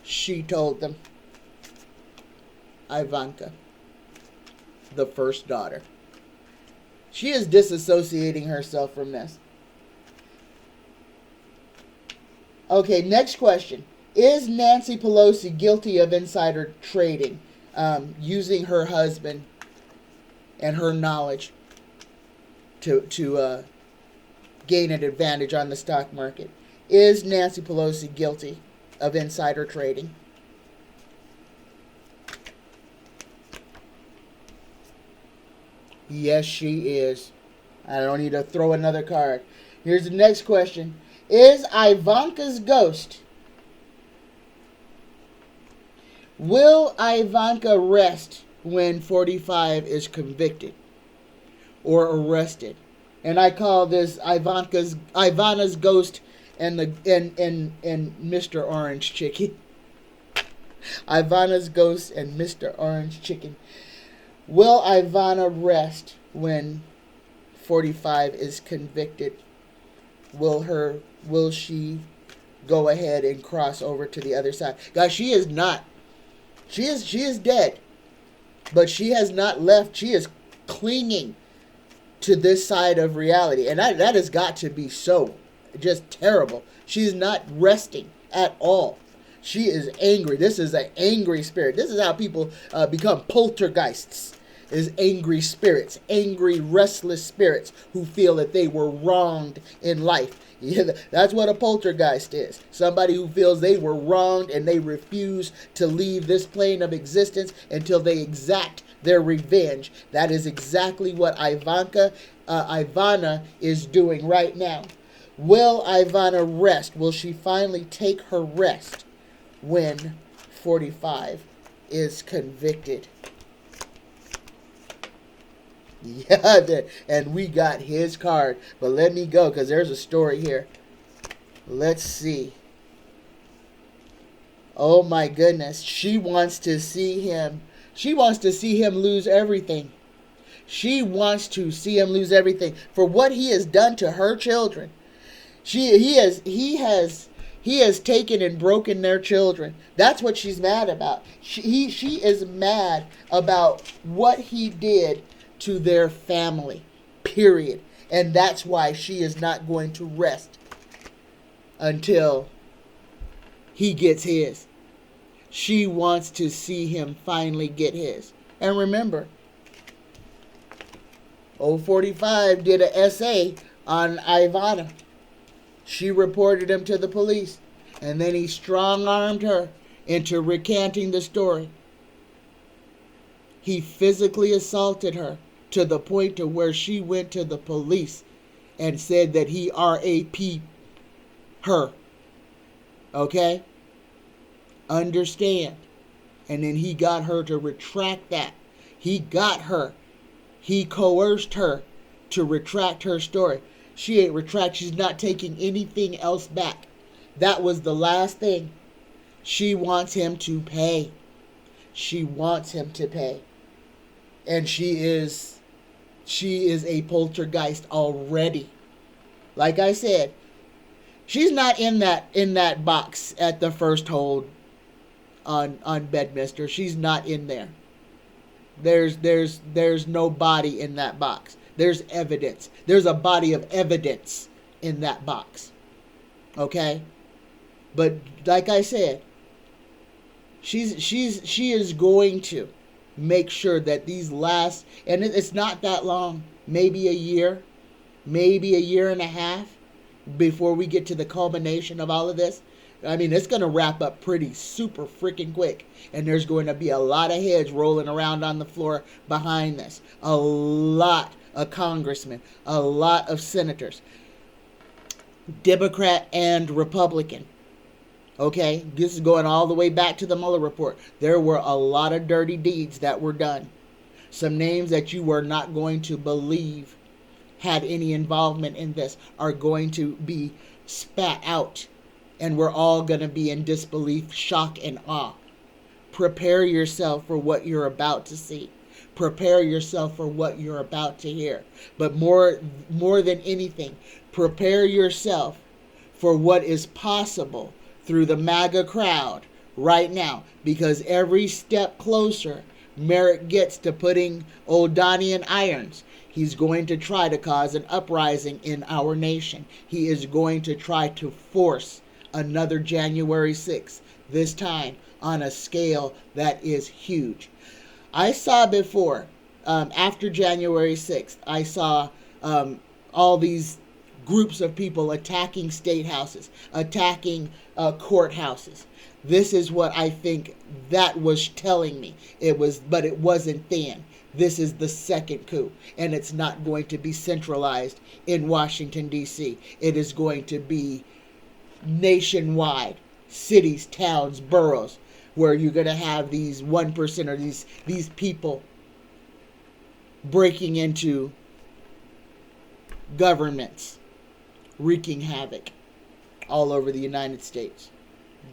She told them. Ivanka, the first daughter. She is disassociating herself from this. Okay, next question. Is Nancy Pelosi guilty of insider trading, using her husband and her knowledge to gain an advantage on the stock market? Is Nancy Pelosi guilty of insider trading? Yes, she is. I don't need to throw another card. Here's the next question. Is Ivanka's ghost? Will Ivanka rest when 45 is convicted or arrested? And I call this Ivana's ghost and Mr. Orange Chicken. Ivana's ghost and Mr. Orange Chicken. Will Ivana rest when 45 is convicted? Will she go ahead and cross over to the other side? Guys, she is not. She is dead. But she has not left. She is clinging to this side of reality. And that has got to be so just terrible. She's not resting at all. She is angry. This is an angry spirit. This is how people become poltergeists. Is angry spirits, angry, restless spirits who feel that they were wronged in life. Yeah, that's what a poltergeist is. Somebody who feels they were wronged and they refuse to leave this plane of existence until they exact their revenge. That is exactly what Ivana is doing right now. Will Ivana rest? Will she finally take her rest when 45 is convicted? Yeah, and we got his card. But let me go because there's a story here. Let's see. Oh my goodness. She wants to see him. She wants to see him lose everything. She wants to see him lose everything for what he has done to her children. He has taken and broken their children. That's what she's mad about. She is mad about what he did to their family, period. And that's why she is not going to rest until he gets his. She wants to see him finally get his. And remember, 045 did an essay on Ivana. She reported him to the police, and then he strong-armed her into recanting the story. He physically assaulted her to the point to where she went to the police and said that he RAP'd her. Okay? Understand. And then he got her to retract that. He got her. He coerced her to retract her story. She ain't retract. She's not taking anything else back. That was the last thing. She wants him to pay. She wants him to pay. And she is a poltergeist already. Like I said, she's not in that box at the first hold on Bedminster. She's not in there. There's no body in that box. There's evidence. There's a body of evidence in that box. Okay? But like I said, she is going to make sure that these last, and it's not that long, maybe a year and a half before we get to the culmination of all of this. I mean, it's going to wrap up pretty super freaking quick. And there's going to be a lot of heads rolling around on the floor behind this. A lot of congressmen, a lot of senators, Democrat and Republican. Okay, this is going all the way back to the Mueller Report. There were a lot of dirty deeds that were done. Some names that you were not going to believe had any involvement in this are going to be spat out. And we're all going to be in disbelief, shock, and awe. Prepare yourself for what you're about to see. Prepare yourself for what you're about to hear. But more than anything, prepare yourself for what is possible through the MAGA crowd right now. Because every step closer Merrick gets to putting old Donnie in irons, he's going to try to cause an uprising in our nation. He is going to try to force another January 6th, this time on a scale that is huge. I saw before, after January 6th, I saw all these groups of people attacking state houses, attacking courthouses. This is what I think that was telling me. But it wasn't then. This is the second coup, and it's not going to be centralized in Washington, D.C. It is going to be nationwide, cities, towns, boroughs, where you're going to have these 1% or these people breaking into governments, wreaking havoc all over the United States.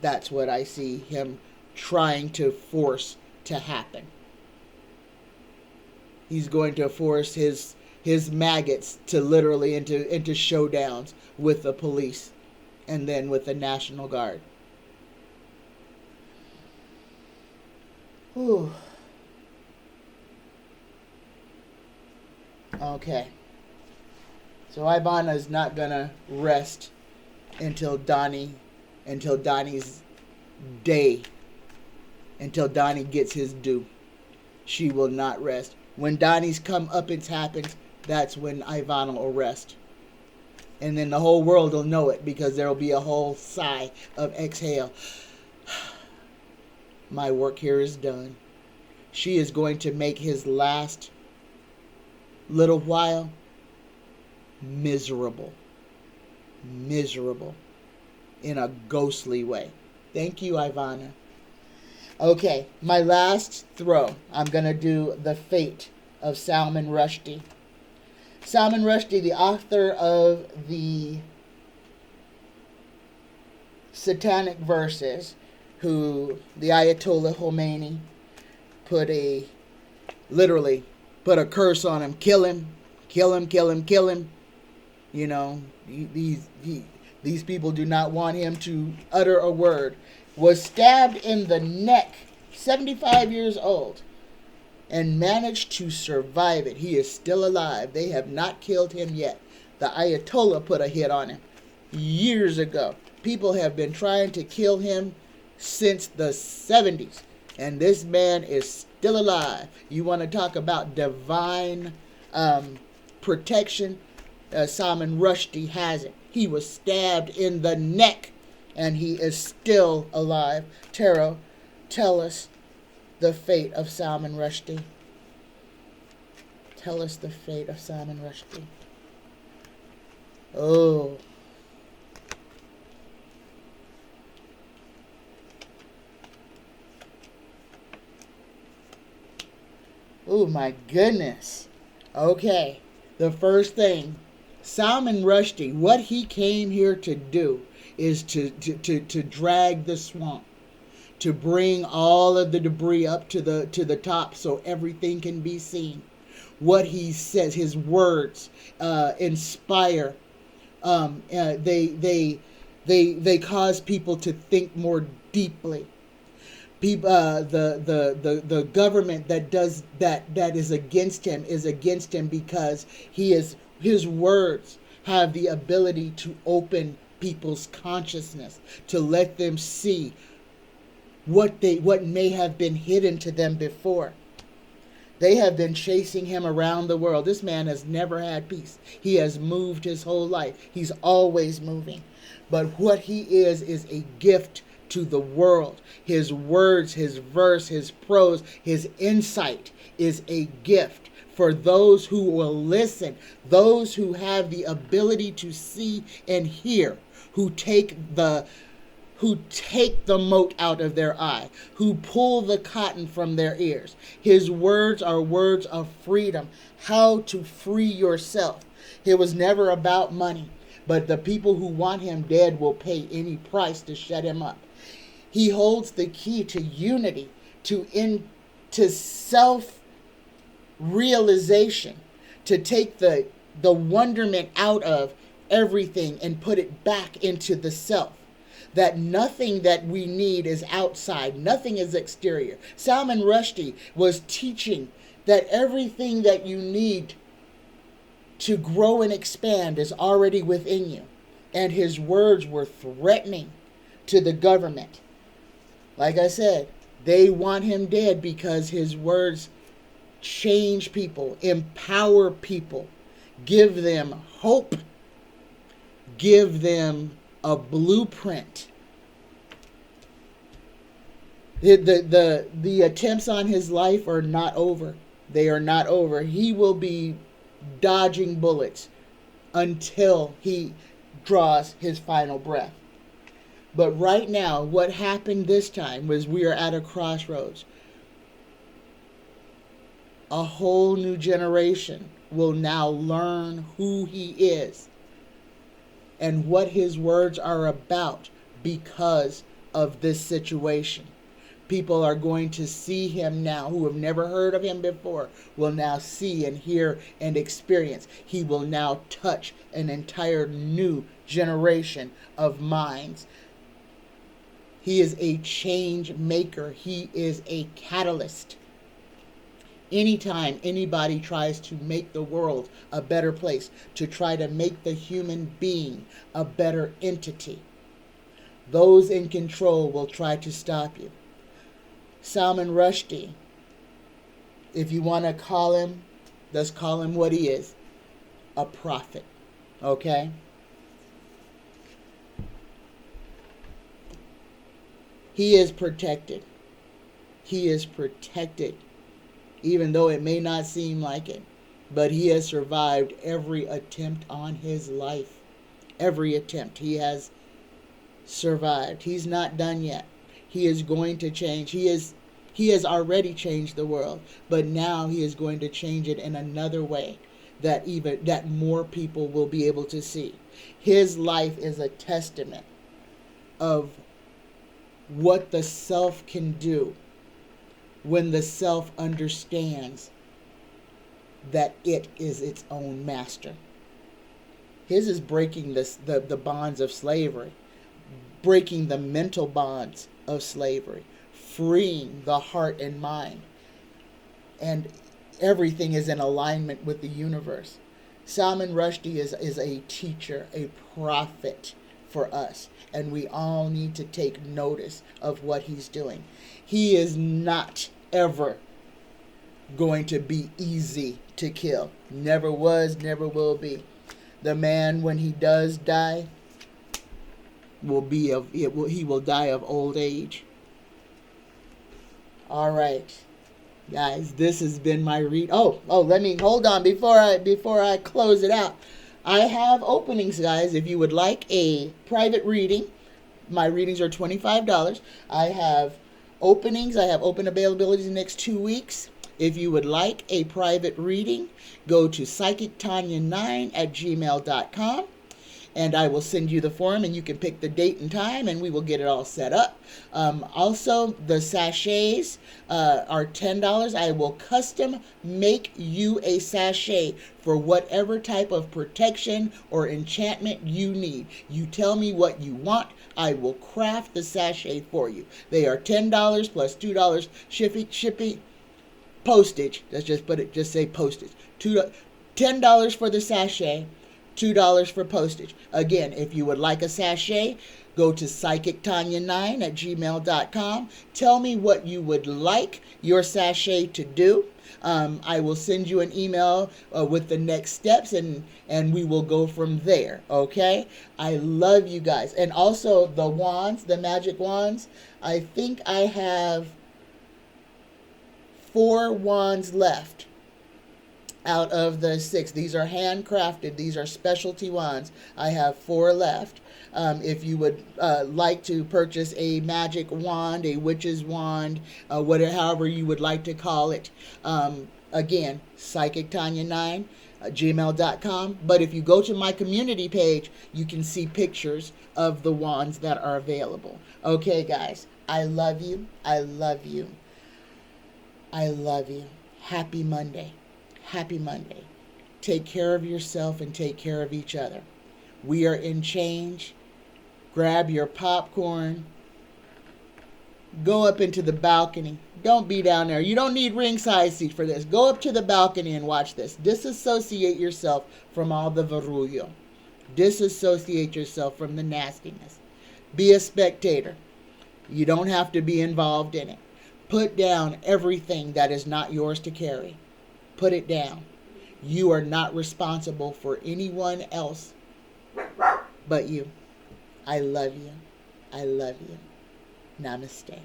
That's what I see him trying to force to happen. He's going to force his maggots to literally into showdowns with the police and then with the National Guard. Whew. Okay. So Ivana is not gonna rest until Donnie's day, until Donnie gets his due. She will not rest. When Donnie's come up and happens, that's when Ivana will rest. And then the whole world will know it because there will be a whole sigh of exhale. My work here is done. She is going to make his last little while miserable. Miserable. In a ghostly way. Thank you, Ivana. Okay, my last throw. I'm going to do The Fate of Salman Rushdie. Salman Rushdie, the author of the Satanic Verses, who the Ayatollah Khomeini literally put a curse on him. Kill him, kill him, kill him, kill him. You know, these people do not want him to utter a word. Was stabbed in the neck, 75 years old, and managed to survive it. He is still alive. They have not killed him yet. The Ayatollah put a hit on him years ago. People have been trying to kill him since the 70s. And this man is still alive. You want to talk about divine protection? Salman Rushdie has it. He was stabbed in the neck, and he is still alive. Taro, tell us the fate of Salman Rushdie. Tell us the fate of Salman Rushdie. Oh. Oh my goodness. Okay. The first thing, Salman Rushdie, what he came here to do is to drag the swamp, to bring all of the debris up to the top so everything can be seen. What he says, his words inspire. They cause people to think more deeply. People, the government that does that is against him because his words have the ability to open people's consciousness, to let them see what may have been hidden to them before. They have been chasing him around the world. This man has never had peace. He has moved his whole life. He's always moving. But what he is a gift to the world. His words, his verse, his prose, his insight is a gift for those who will listen, those who have the ability to see and hear, who take the mote out of their eye, who pull the cotton from their ears. His words are words of freedom, how to free yourself. It was never about money, but the people who want him dead will pay any price to shut him up. He holds the key to unity, to self-realization, to take the wonderment out of everything and put it back into the self. That nothing that we need is outside, nothing is exterior. Salman Rushdie was teaching that everything that you need to grow and expand is already within you. And his words were threatening to the government. Like I said, they want him dead because his words change people, empower people, give them hope, give them a blueprint. The attempts on his life are not over. They are not over. He will be dodging bullets until he draws his final breath. But right now, what happened this time was we are at a crossroads. A whole new generation will now learn who he is and what his words are about because of this situation. People are going to see him now who have never heard of him before, will now see and hear and experience. He will now touch an entire new generation of minds. He is a change maker. He is a catalyst. Anytime anybody tries to make the world a better place, to try to make the human being a better entity, those in control will try to stop you. Salman Rushdie, if you want to call him, let's call him what he is, a prophet. Okay? He is protected. He is protected, even though it may not seem like it. But he has survived every attempt on his life. Every attempt he has survived. He's not done yet. He is going to change. He has already changed the world, but now he is going to change it in another way that more people will be able to see. His life is a testament of what the self can do when the self understands that it is its own master. His is breaking the bonds of slavery, breaking the mental bonds of slavery, freeing the heart and mind. And everything is in alignment with the universe. Salman Rushdie is a teacher, a prophet for us. And we all need to take notice of what he's doing. He is not ever going to be easy to kill. Never was, never will be. The man, when he does die, he will die of old age. All right, guys, this has been my read. Let me hold on before I close it out. I have openings, guys. If you would like a private reading, my readings are $25. I have openings. I have open availability the next 2 weeks. If you would like a private reading, go to psychictanya9@gmail.com. And I will send you the form, and you can pick the date and time, and we will get it all set up. Also, the sachets are $10. I will custom make you a sachet for whatever type of protection or enchantment you need. You tell me what you want. I will craft the sachet for you. They are $10 plus $2 shipping, postage. Let's just say postage. $10 for the sachet. $2 for postage. Again, if you would like a sachet, go to psychictanya9@gmail.com. Tell me what you would like your sachet to do. I will send you an email with the next steps, and we will go from there, okay? I love you guys. And also the wands, the magic wands, I think I have 4 wands left out of the 6. These are handcrafted. These are specialty wands. I have 4 left. If you would like to purchase a magic wand, a witch's wand, however you would like to call it, again, psychictanya9@gmail.com. But if you go to my community page, you can see pictures of the wands that are available. Okay, guys, I love you. I love you. I love you. Happy Monday. Happy Monday. Take care of yourself and take care of each other. We are in change. Grab your popcorn. Go up into the balcony. Don't be down there. You don't need ringside seats for this. Go up to the balcony and watch this. Disassociate yourself from all the varullo. Disassociate yourself from the nastiness. Be a spectator. You don't have to be involved in it. Put down everything that is not yours to carry. Put it down. You are not responsible for anyone else but you. I love you. I love you. Namaste.